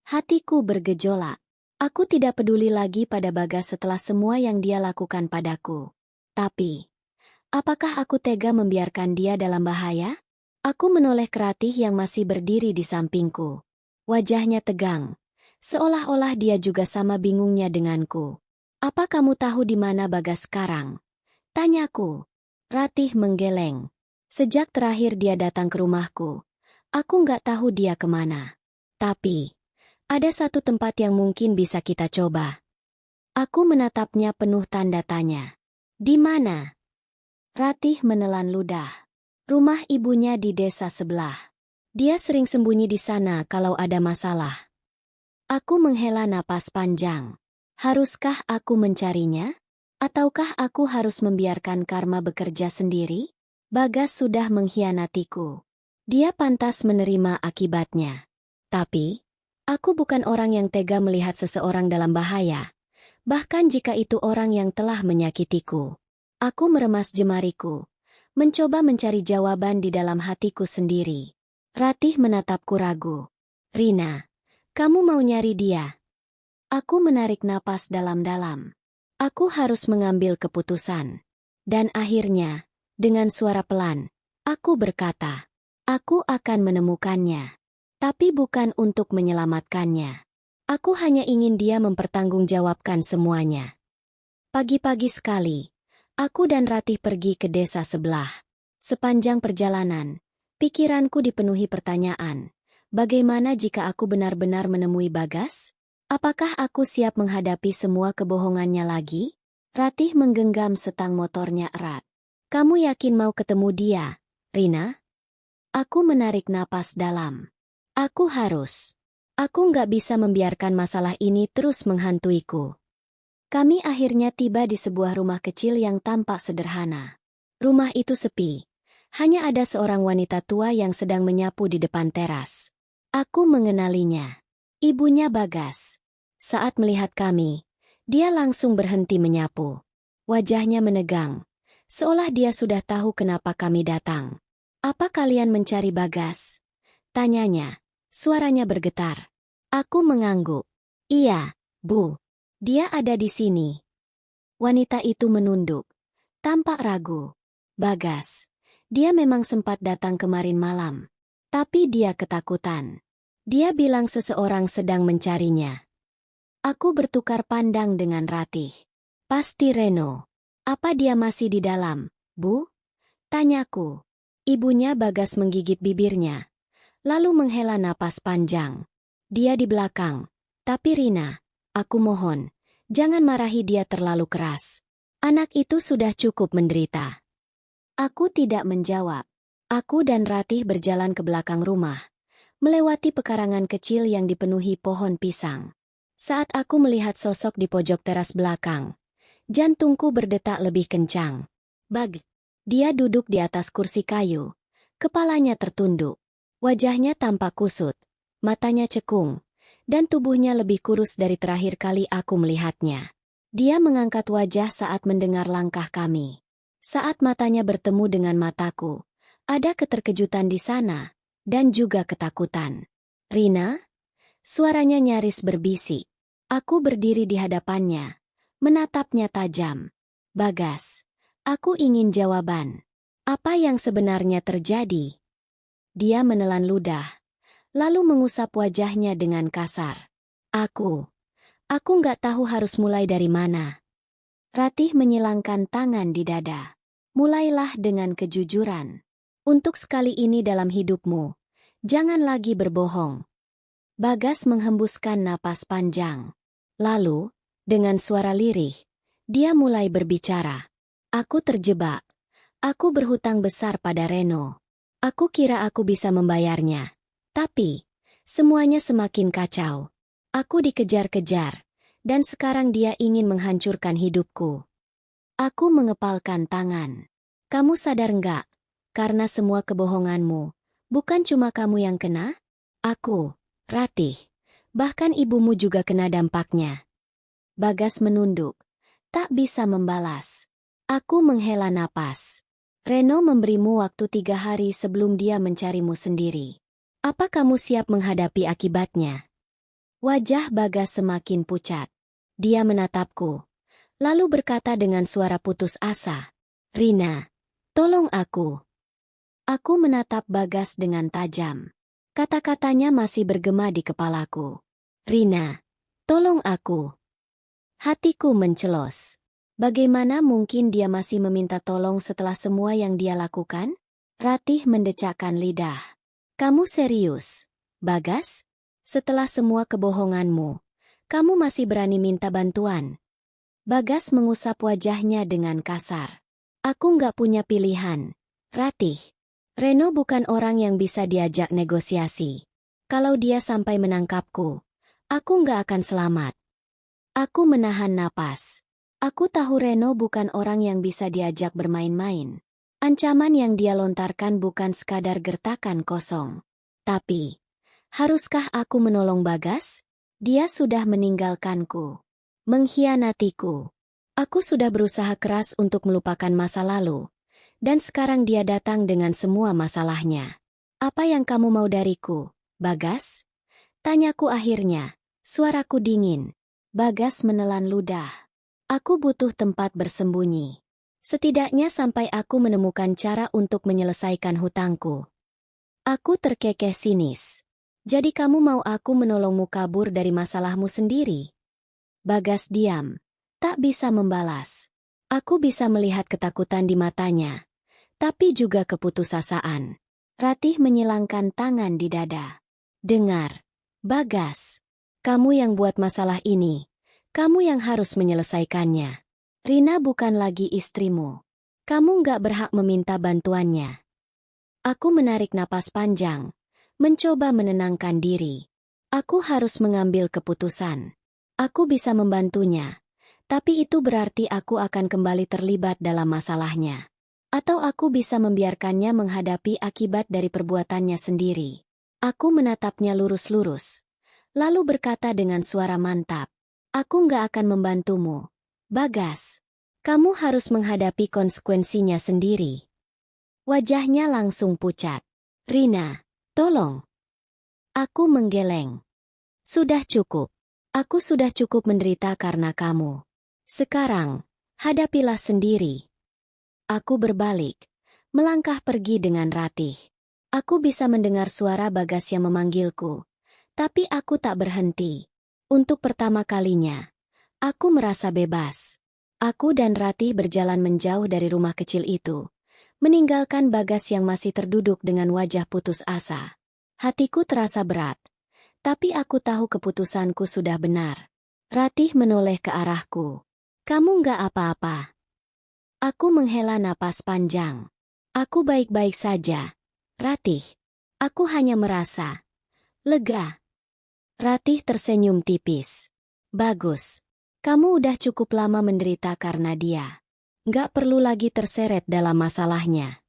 [SPEAKER 1] Hatiku bergejolak. Aku tidak peduli lagi pada Bagas setelah semua yang dia lakukan padaku. Tapi, apakah aku tega membiarkan dia dalam bahaya? Aku menoleh ke Ratih yang masih berdiri di sampingku. Wajahnya tegang, seolah-olah dia juga sama bingungnya denganku. Apa kamu tahu di mana Bagas sekarang? Tanyaku. Ratih menggeleng. Sejak terakhir dia datang ke rumahku, aku nggak tahu dia kemana. Tapi, ada satu tempat yang mungkin bisa kita coba. Aku menatapnya penuh tanda tanya. Di mana? Ratih menelan ludah. Rumah ibunya di desa sebelah. Dia sering sembunyi di sana kalau ada masalah. Aku menghela napas panjang. Haruskah aku mencarinya? Ataukah aku harus membiarkan karma bekerja sendiri? Bagas sudah mengkhianatiku. Dia pantas menerima akibatnya. Tapi, aku bukan orang yang tega melihat seseorang dalam bahaya. Bahkan jika itu orang yang telah menyakitiku. Aku meremas jemariku, mencoba mencari jawaban di dalam hatiku sendiri. Ratih menatapku ragu. Rina, kamu mau nyari dia? Aku menarik napas dalam-dalam. Aku harus mengambil keputusan. Dan akhirnya, dengan suara pelan, aku berkata, aku akan menemukannya. Tapi bukan untuk menyelamatkannya. Aku hanya ingin dia mempertanggungjawabkan semuanya. Pagi-pagi sekali, aku dan Ratih pergi ke desa sebelah. Sepanjang perjalanan, pikiranku dipenuhi pertanyaan. Bagaimana jika aku benar-benar menemui Bagas? Apakah aku siap menghadapi semua kebohongannya lagi? Ratih menggenggam setang motornya erat. Kamu yakin mau ketemu dia, Rina? Aku menarik napas dalam. Aku harus. Aku nggak bisa membiarkan masalah ini terus menghantuiku. Kami akhirnya tiba di sebuah rumah kecil yang tampak sederhana. Rumah itu sepi. Hanya ada seorang wanita tua yang sedang menyapu di depan teras. Aku mengenalinya. Ibunya Bagas. Saat melihat kami, dia langsung berhenti menyapu. Wajahnya menegang, seolah dia sudah tahu kenapa kami datang. Apa kalian mencari Bagas? Tanyanya. Suaranya bergetar. Aku mengangguk. Iya, Bu. Dia ada di sini. Wanita itu menunduk. Tampak ragu. Bagas. Dia memang sempat datang kemarin malam. Tapi dia ketakutan. Dia bilang seseorang sedang mencarinya. Aku bertukar pandang dengan Ratih. Pasti Reno. Apa dia masih di dalam, Bu? Tanyaku. Ibunya Bagas menggigit bibirnya, lalu menghela napas panjang. Dia di belakang. Tapi Rina, aku mohon, jangan marahi dia terlalu keras. Anak itu sudah cukup menderita. Aku tidak menjawab. Aku dan Ratih berjalan ke belakang rumah, melewati pekarangan kecil yang dipenuhi pohon pisang. Saat aku melihat sosok di pojok teras belakang, jantungku berdetak lebih kencang. Dia duduk di atas kursi kayu, kepalanya tertunduk, wajahnya tampak kusut, matanya cekung, dan tubuhnya lebih kurus dari terakhir kali aku melihatnya. Dia mengangkat wajah saat mendengar langkah kami. Saat matanya bertemu dengan mataku, ada keterkejutan di sana, dan juga ketakutan. Rina? Suaranya nyaris berbisik. Aku berdiri di hadapannya, menatapnya tajam. Bagas. Aku ingin jawaban. Apa yang sebenarnya terjadi? Dia menelan ludah, lalu mengusap wajahnya dengan kasar. Aku nggak tahu harus mulai dari mana. Ratih menyilangkan tangan di dada. Mulailah dengan kejujuran. Untuk sekali ini dalam hidupmu, jangan lagi berbohong. Bagas menghembuskan napas panjang. Lalu, dengan suara lirih, dia mulai berbicara. Aku terjebak. Aku berhutang besar pada Reno. Aku kira aku bisa membayarnya. Tapi, semuanya semakin kacau. Aku dikejar-kejar, dan sekarang dia ingin menghancurkan hidupku. Aku mengepalkan tangan. Kamu sadar nggak? Karena semua kebohonganmu, bukan cuma kamu yang kena? Aku, Ratih, bahkan ibumu juga kena dampaknya. Bagas menunduk, tak bisa membalas. Aku menghela napas. Reno memberimu waktu 3 hari sebelum dia mencarimu sendiri. Apa kamu siap menghadapi akibatnya? Wajah Bagas semakin pucat. Dia menatapku, lalu berkata dengan suara putus asa, "Rina, tolong aku." Aku menatap Bagas dengan tajam. Kata-katanya masih bergema di kepalaku. "Rina, tolong aku." Hatiku mencelos. Bagaimana mungkin dia masih meminta tolong setelah semua yang dia lakukan? Ratih mendecakkan lidah. "Kamu serius, Bagas? Setelah semua kebohonganmu, kamu masih berani minta bantuan?" Bagas mengusap wajahnya dengan kasar. "Aku nggak punya pilihan, Ratih. Reno bukan orang yang bisa diajak negosiasi. Kalau dia sampai menangkapku, aku nggak akan selamat." Aku menahan napas. Aku tahu Reno bukan orang yang bisa diajak bermain-main. Ancaman yang dia lontarkan bukan sekadar gertakan kosong. Tapi, haruskah aku menolong Bagas? Dia sudah meninggalkanku, mengkhianatiku. Aku sudah berusaha keras untuk melupakan masa lalu. Dan sekarang dia datang dengan semua masalahnya. "Apa yang kamu mau dariku, Bagas?" Tanyaku akhirnya. Suaraku dingin. Bagas menelan ludah. "Aku butuh tempat bersembunyi. Setidaknya sampai aku menemukan cara untuk menyelesaikan hutangku." Aku terkekeh sinis. "Jadi kamu mau aku menolongmu kabur dari masalahmu sendiri?" Bagas diam. Tak bisa membalas. Aku bisa melihat ketakutan di matanya. Tapi juga keputusasaan. Ratih menyilangkan tangan di dada. "Dengar, Bagas. Kamu yang buat masalah ini. Kamu yang harus menyelesaikannya. Rina bukan lagi istrimu. Kamu nggak berhak meminta bantuannya." Aku menarik napas panjang, mencoba menenangkan diri. Aku harus mengambil keputusan. Aku bisa membantunya, tapi itu berarti aku akan kembali terlibat dalam masalahnya. Atau aku bisa membiarkannya menghadapi akibat dari perbuatannya sendiri. Aku menatapnya lurus-lurus, lalu berkata dengan suara mantap, "Aku nggak akan membantumu, Bagas. Kamu harus menghadapi konsekuensinya sendiri." Wajahnya langsung pucat. "Rina, tolong." Aku menggeleng. "Sudah cukup. Aku sudah cukup menderita karena kamu. Sekarang, hadapilah sendiri." Aku berbalik, melangkah pergi dengan Ratih. Aku bisa mendengar suara Bagas yang memanggilku. Tapi aku tak berhenti. Untuk pertama kalinya, aku merasa bebas. Aku dan Ratih berjalan menjauh dari rumah kecil itu, meninggalkan Bagas yang masih terduduk dengan wajah putus asa. Hatiku terasa berat, tapi aku tahu keputusanku sudah benar. Ratih menoleh ke arahku. "Kamu nggak apa-apa?" Aku menghela napas panjang. "Aku baik-baik saja, Ratih. Aku hanya merasa lega." Ratih tersenyum tipis. "Bagus. Kamu udah cukup lama menderita karena dia. Nggak perlu lagi terseret dalam masalahnya."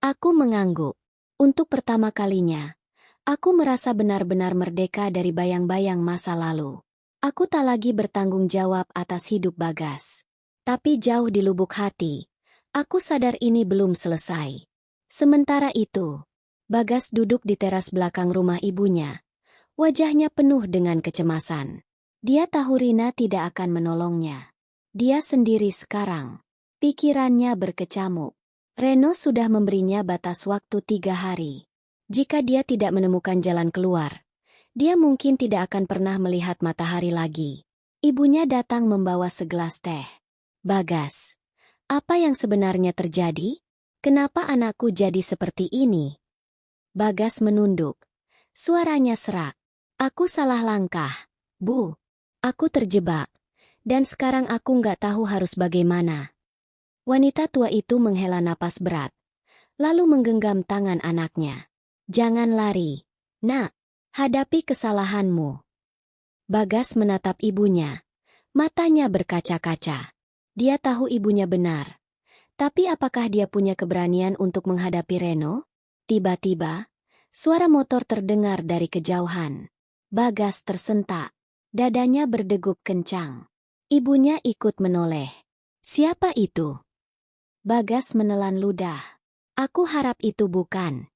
[SPEAKER 1] Aku mengangguk. Untuk pertama kalinya, aku merasa benar-benar merdeka dari bayang-bayang masa lalu. Aku tak lagi bertanggung jawab atas hidup Bagas. Tapi jauh di lubuk hati, aku sadar ini belum selesai. Sementara itu, Bagas duduk di teras belakang rumah ibunya. Wajahnya penuh dengan kecemasan. Dia tahu Rina tidak akan menolongnya. Dia sendiri sekarang. Pikirannya berkecamuk. Reno sudah memberinya batas waktu 3 hari. Jika dia tidak menemukan jalan keluar, dia mungkin tidak akan pernah melihat matahari lagi. Ibunya datang membawa segelas teh. "Bagas, Apa yang sebenarnya terjadi? Kenapa anakku jadi seperti ini? Bagas menunduk. Suaranya serak. Aku salah langkah, Bu. Aku terjebak. Dan sekarang aku nggak tahu harus bagaimana. Wanita tua itu menghela napas berat, lalu menggenggam tangan anaknya. Jangan lari, Nak. Hadapi kesalahanmu. Bagas menatap ibunya. Matanya berkaca-kaca. Dia tahu ibunya benar. Tapi apakah dia punya keberanian untuk menghadapi Reno? Tiba-tiba, suara motor terdengar dari kejauhan. Bagas tersentak. Dadanya berdegup kencang. Ibunya ikut menoleh. Siapa itu? Bagas menelan ludah. Aku harap itu bukan.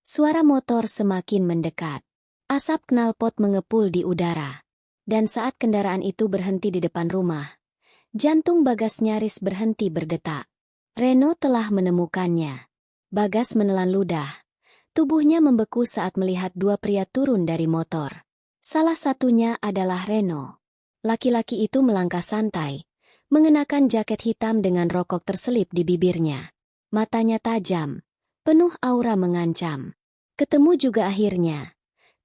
[SPEAKER 1] Suara motor semakin mendekat. Asap knalpot mengepul di udara. Dan saat kendaraan itu berhenti di depan rumah, jantung Bagas nyaris berhenti berdetak. Reno telah menemukannya. Bagas menelan ludah. Tubuhnya membeku saat melihat dua pria turun dari motor. Salah satunya adalah Reno. Laki-laki itu melangkah santai, mengenakan jaket hitam dengan rokok terselip di bibirnya. Matanya tajam, penuh aura mengancam. Ketemu juga akhirnya,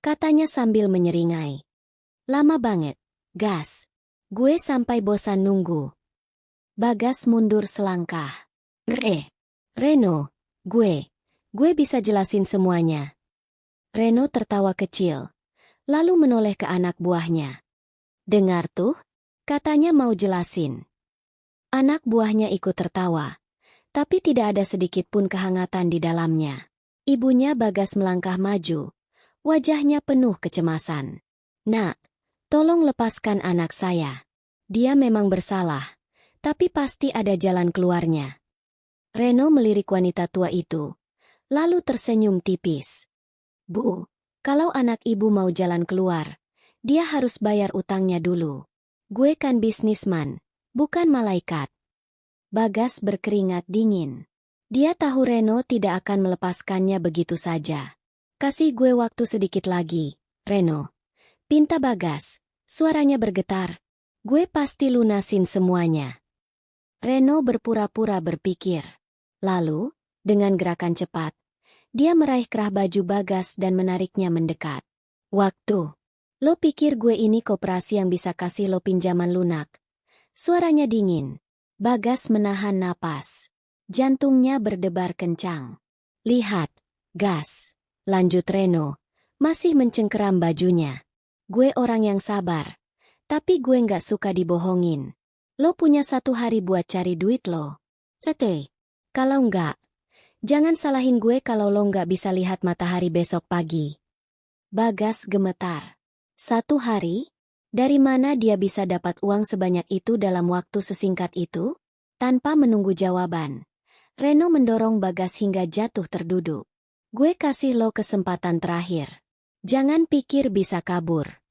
[SPEAKER 1] katanya sambil menyeringai. Lama banget, gas. Gue sampai bosan nunggu. Bagas mundur selangkah. Reno, gue bisa jelasin semuanya. Reno tertawa kecil, lalu menoleh ke anak buahnya. Dengar tuh, katanya mau jelasin. Anak buahnya ikut tertawa, tapi tidak ada sedikit pun kehangatan di dalamnya. Ibunya Bagas melangkah maju, wajahnya penuh kecemasan. Nak, tolong lepaskan anak saya. Dia memang bersalah, tapi pasti ada jalan keluarnya. Reno melirik wanita tua itu, lalu tersenyum tipis. Bu, kalau anak ibu mau jalan keluar, dia harus bayar utangnya dulu. Gue kan bisnisman, bukan malaikat. Bagas berkeringat dingin. Dia tahu Reno tidak akan melepaskannya begitu saja. Kasih gue waktu sedikit lagi, Reno. Pinta Bagas, suaranya bergetar. Gue pasti lunasin semuanya. Reno berpura-pura berpikir. Lalu, dengan gerakan cepat, dia meraih kerah baju Bagas dan menariknya mendekat. Waktu. Lo pikir gue ini koperasi yang bisa kasih lo pinjaman lunak? Suaranya dingin. Bagas menahan napas. Jantungnya berdebar kencang. Lihat, gas. Lanjut Reno, masih mencengkeram bajunya. Gue orang yang sabar. Tapi gue nggak suka dibohongin. Lo punya 1 hari buat cari duit lo. Sete. Kalau nggak, jangan salahin gue kalau lo nggak bisa lihat matahari besok pagi. Bagas gemetar. 1 hari? Dari mana dia bisa dapat uang sebanyak itu dalam waktu sesingkat itu? Tanpa menunggu jawaban, Reno mendorong Bagas hingga jatuh terduduk. Gue kasih lo kesempatan terakhir. Jangan pikir bisa kabur.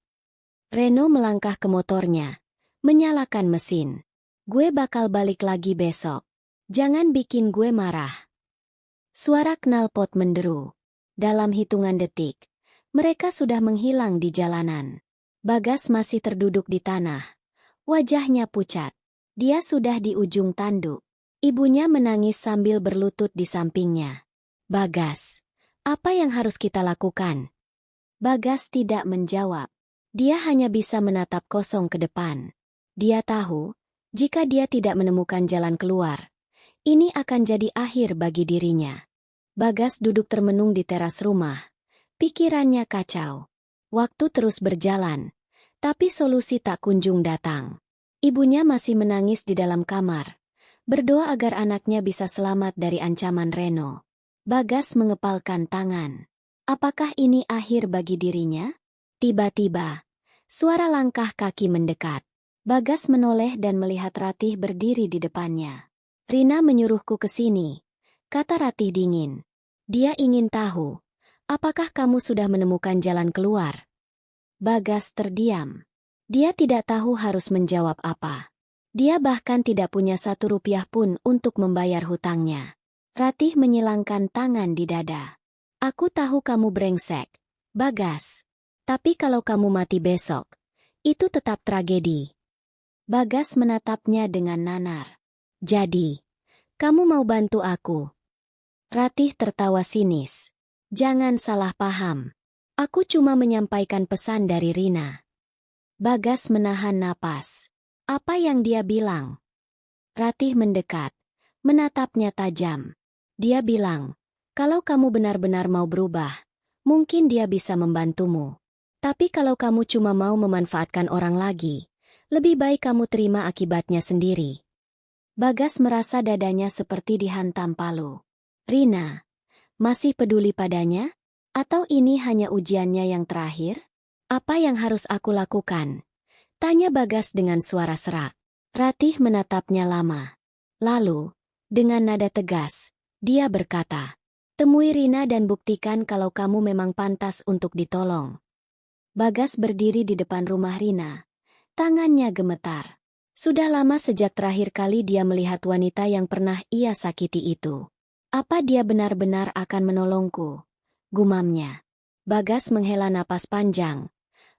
[SPEAKER 1] Reno melangkah ke motornya, menyalakan mesin. Gue bakal balik lagi besok. Jangan bikin gue marah. Suara knalpot menderu. Dalam hitungan detik, mereka sudah menghilang di jalanan. Bagas masih terduduk di tanah. Wajahnya pucat. Dia sudah di ujung tanduk. Ibunya menangis sambil berlutut di sampingnya. Bagas, apa yang harus kita lakukan? Bagas tidak menjawab. Dia hanya bisa menatap kosong ke depan. Dia tahu, jika dia tidak menemukan jalan keluar, ini akan jadi akhir bagi dirinya. Bagas duduk termenung di teras rumah. Pikirannya kacau. Waktu terus berjalan, tapi solusi tak kunjung datang. Ibunya masih menangis di dalam kamar, berdoa agar anaknya bisa selamat dari ancaman Reno. Bagas mengepalkan tangan. Apakah ini akhir bagi dirinya? Tiba-tiba, suara langkah kaki mendekat. Bagas menoleh dan melihat Ratih berdiri di depannya. Rina menyuruhku ke sini, kata Ratih dingin. Dia ingin tahu, apakah kamu sudah menemukan jalan keluar? Bagas terdiam. Dia tidak tahu harus menjawab apa. Dia bahkan tidak punya 1 rupiah pun untuk membayar hutangnya. Ratih menyilangkan tangan di dada. Aku tahu kamu brengsek, Bagas. Tapi kalau kamu mati besok, itu tetap tragedi. Bagas menatapnya dengan nanar. Jadi, Kamu mau bantu aku? Ratih tertawa sinis. Jangan salah paham. Aku cuma menyampaikan pesan dari Rina. Bagas menahan napas. Apa yang dia bilang? Ratih mendekat, menatapnya tajam. Dia bilang, kalau kamu benar-benar mau berubah, mungkin dia bisa membantumu. Tapi kalau kamu cuma mau memanfaatkan orang lagi, lebih baik kamu terima akibatnya sendiri. Bagas merasa dadanya seperti dihantam palu. Rina, masih peduli padanya? Atau ini hanya ujiannya yang terakhir? Apa yang harus aku lakukan? Tanya Bagas dengan suara serak. Ratih menatapnya lama. Lalu, dengan nada tegas, dia berkata, temui Rina dan buktikan kalau kamu memang pantas untuk ditolong. Bagas berdiri di depan rumah Rina. Tangannya gemetar. Sudah lama sejak terakhir kali dia melihat wanita yang pernah ia sakiti itu. Apa dia benar-benar akan menolongku? Gumamnya. Bagas menghela napas panjang,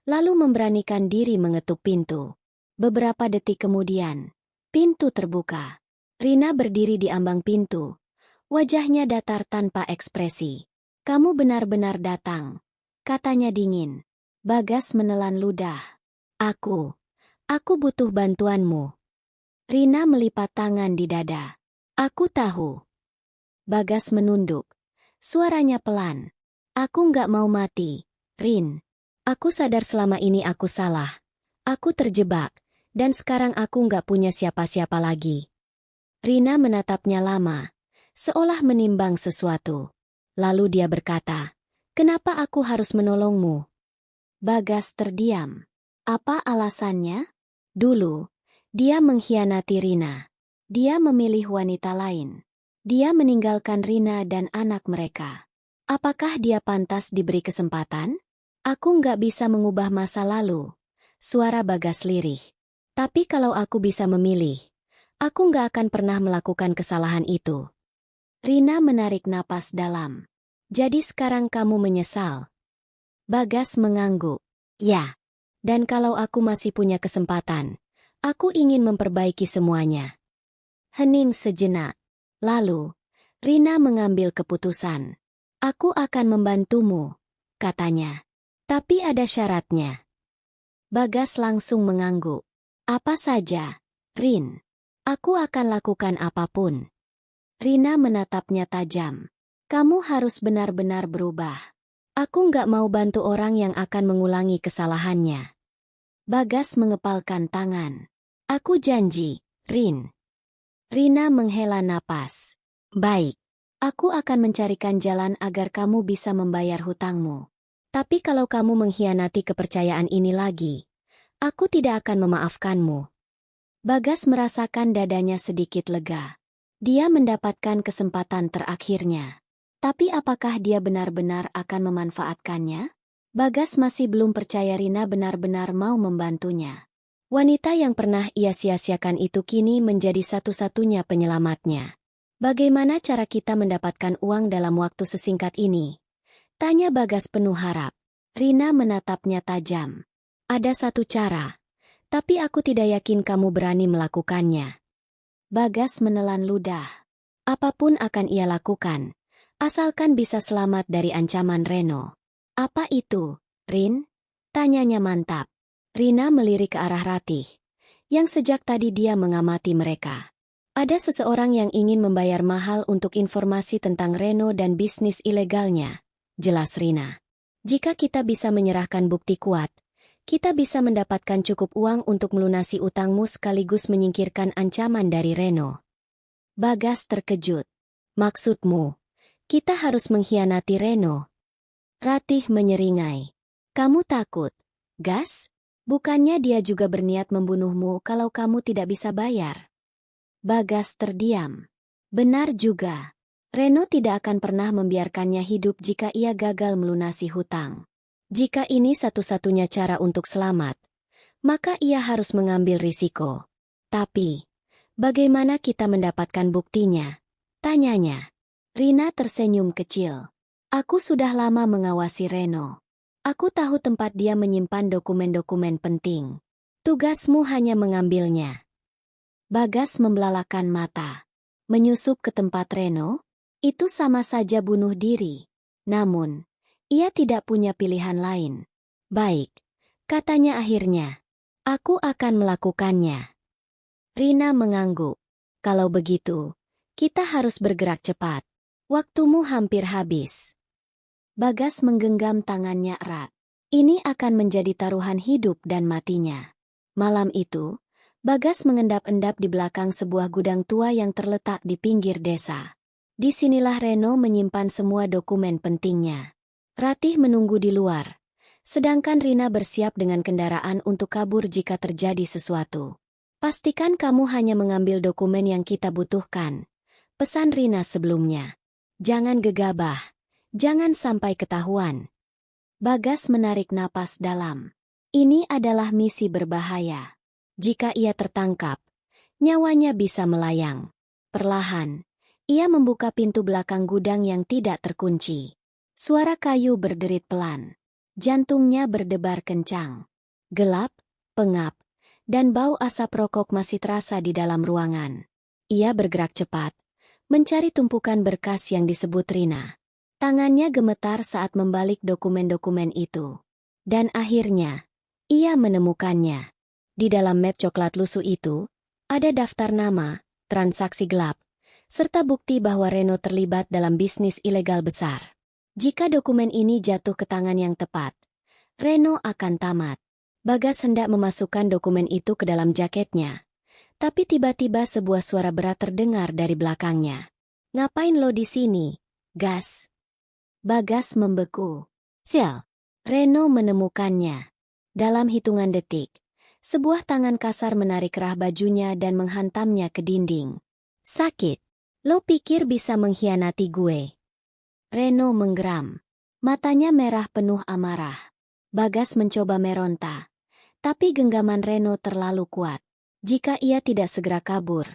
[SPEAKER 1] lalu memberanikan diri mengetuk pintu. Beberapa detik kemudian, pintu terbuka. Rina berdiri di ambang pintu. Wajahnya datar tanpa ekspresi. Kamu benar-benar datang, katanya dingin. Bagas menelan ludah. Aku butuh bantuanmu. Rina melipat tangan di dada. Aku tahu. Bagas menunduk. Suaranya pelan. Aku nggak mau mati, Rin. Aku sadar selama ini aku salah. Aku terjebak, dan sekarang aku nggak punya siapa-siapa lagi. Rina menatapnya lama, seolah menimbang sesuatu. Lalu dia berkata, kenapa aku harus menolongmu? Bagas terdiam. Apa alasannya? Dulu, dia mengkhianati Rina. Dia memilih wanita lain. Dia meninggalkan Rina dan anak mereka. Apakah dia pantas diberi kesempatan? Aku nggak bisa mengubah masa lalu. Suara Bagas lirih. Tapi kalau aku bisa memilih, aku nggak akan pernah melakukan kesalahan itu. Rina menarik napas dalam. Jadi sekarang kamu menyesal? Bagas mengangguk. Ya. Dan kalau aku masih punya kesempatan, aku ingin memperbaiki semuanya. Hening sejenak. Lalu, Rina mengambil keputusan. Aku akan membantumu, katanya. Tapi ada syaratnya. Bagas langsung mengangguk. Apa saja, Rin? Aku akan lakukan apapun. Rina menatapnya tajam. Kamu harus benar-benar berubah. Aku nggak mau bantu orang yang akan mengulangi kesalahannya. Bagas mengepalkan tangan. Aku janji, Rin. Rina menghela napas. Baik. Aku akan mencarikan jalan agar kamu bisa membayar hutangmu. Tapi kalau kamu mengkhianati kepercayaan ini lagi, aku tidak akan memaafkanmu. Bagas merasakan dadanya sedikit lega. Dia mendapatkan kesempatan terakhirnya. Tapi apakah dia benar-benar akan memanfaatkannya? Bagas masih belum percaya Rina benar-benar mau membantunya. Wanita yang pernah ia sia-siakan itu kini menjadi satu-satunya penyelamatnya. Bagaimana cara kita mendapatkan uang dalam waktu sesingkat ini? Tanya Bagas penuh harap. Rina menatapnya tajam. Ada satu cara, tapi aku tidak yakin kamu berani melakukannya. Bagas menelan ludah. Apapun akan ia lakukan, asalkan bisa selamat dari ancaman Reno. Apa itu, Rin? Tanyanya mantap. Rina melirik ke arah Ratih, yang sejak tadi dia mengamati mereka. Ada seseorang yang ingin membayar mahal untuk informasi tentang Reno dan bisnis ilegalnya, jelas Rina. Jika kita bisa menyerahkan bukti kuat, kita bisa mendapatkan cukup uang untuk melunasi utangmu sekaligus menyingkirkan ancaman dari Reno. Bagas terkejut. Maksudmu, kita harus mengkhianati Reno? Ratih menyeringai. Kamu takut, Gas? Bukannya dia juga berniat membunuhmu kalau kamu tidak bisa bayar? Bagas terdiam. Benar juga. Reno tidak akan pernah membiarkannya hidup jika ia gagal melunasi hutang. Jika ini satu-satunya cara untuk selamat, maka ia harus mengambil risiko. Tapi, bagaimana kita mendapatkan buktinya? Tanyanya. Rina tersenyum kecil. Aku sudah lama mengawasi Reno. Aku tahu tempat dia menyimpan dokumen-dokumen penting. Tugasmu hanya mengambilnya. Bagas membelalakan mata. Menyusup ke tempat Reno? Itu sama saja bunuh diri. Namun, ia tidak punya pilihan lain. Baik, katanya akhirnya. Aku akan melakukannya. Rina mengangguk. Kalau begitu, kita harus bergerak cepat. Waktumu hampir habis. Bagas menggenggam tangannya erat. Ini akan menjadi taruhan hidup dan matinya. Malam itu, Bagas mengendap-endap di belakang sebuah gudang tua yang terletak di pinggir desa. Disinilah Reno menyimpan semua dokumen pentingnya. Ratih menunggu di luar, sedangkan Rina bersiap dengan kendaraan untuk kabur jika terjadi sesuatu. Pastikan kamu hanya mengambil dokumen yang kita butuhkan, pesan Rina sebelumnya. Jangan gegabah, jangan sampai ketahuan. Bagas menarik napas dalam. Ini adalah misi berbahaya. Jika ia tertangkap, nyawanya bisa melayang. Perlahan, ia membuka pintu belakang gudang yang tidak terkunci. Suara kayu berderit pelan. Jantungnya berdebar kencang. Gelap, pengap, dan bau asap rokok masih terasa di dalam ruangan. Ia bergerak cepat, mencari tumpukan berkas yang disebut Rina. Tangannya gemetar saat membalik dokumen-dokumen itu. Dan akhirnya, ia menemukannya. Di dalam map coklat lusuh itu, ada daftar nama, transaksi gelap, serta bukti bahwa Reno terlibat dalam bisnis ilegal besar. Jika dokumen ini jatuh ke tangan yang tepat, Reno akan tamat. Bagas hendak memasukkan dokumen itu ke dalam jaketnya. Tapi tiba-tiba sebuah suara berat terdengar dari belakangnya. Ngapain lo di sini, Gas? Bagas membeku. Sial, Reno menemukannya. Dalam hitungan detik, sebuah tangan kasar menarik rah bajunya dan menghantamnya ke dinding. Sakit. Lo pikir bisa mengkhianati gue? Reno menggeram. Matanya merah penuh amarah. Bagas mencoba meronta. Tapi genggaman Reno terlalu kuat. Jika ia tidak segera kabur,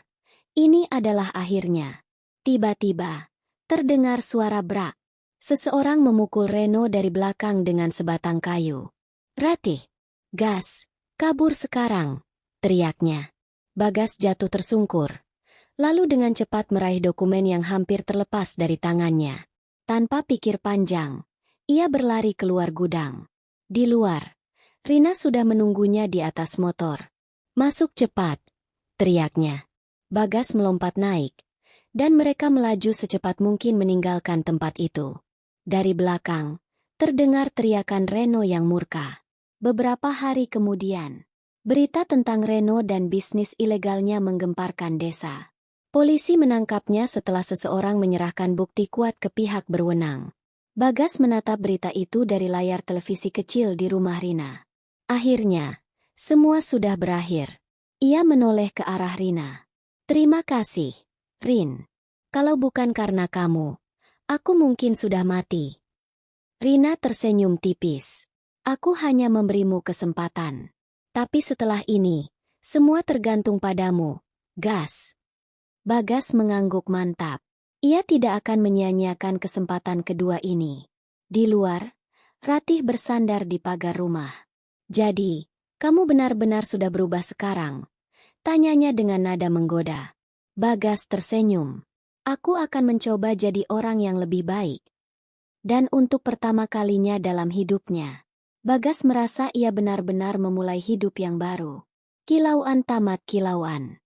[SPEAKER 1] ini adalah akhirnya. Tiba-tiba, terdengar suara brak. Seseorang memukul Reno dari belakang dengan sebatang kayu. Ratih, Gas, kabur sekarang, teriaknya. Bagas jatuh tersungkur. Lalu dengan cepat meraih dokumen yang hampir terlepas dari tangannya. Tanpa pikir panjang, ia berlari keluar gudang. Di luar, Rina sudah menunggunya di atas motor. Masuk cepat, teriaknya. Bagas melompat naik, dan mereka melaju secepat mungkin meninggalkan tempat itu. Dari belakang, terdengar teriakan Reno yang murka. Beberapa hari kemudian, berita tentang Reno dan bisnis ilegalnya menggemparkan desa. Polisi menangkapnya setelah seseorang menyerahkan bukti kuat ke pihak berwenang. Bagas menatap berita itu dari layar televisi kecil di rumah Rina. Akhirnya, semua sudah berakhir. Ia menoleh ke arah Rina. Terima kasih, Rin. Kalau bukan karena kamu, aku mungkin sudah mati. Rina tersenyum tipis. Aku hanya memberimu kesempatan. Tapi setelah ini, semua tergantung padamu, Gas. Bagas mengangguk mantap. Ia tidak akan menyia-nyiakan kesempatan kedua ini. Di luar, Ratih bersandar di pagar rumah. Jadi, kamu benar-benar sudah berubah sekarang? Tanyanya dengan nada menggoda. Bagas tersenyum. Aku akan mencoba jadi orang yang lebih baik. Dan untuk pertama kalinya dalam hidupnya, Bagas merasa ia benar-benar memulai hidup yang baru. Kilauan tamat kilauan.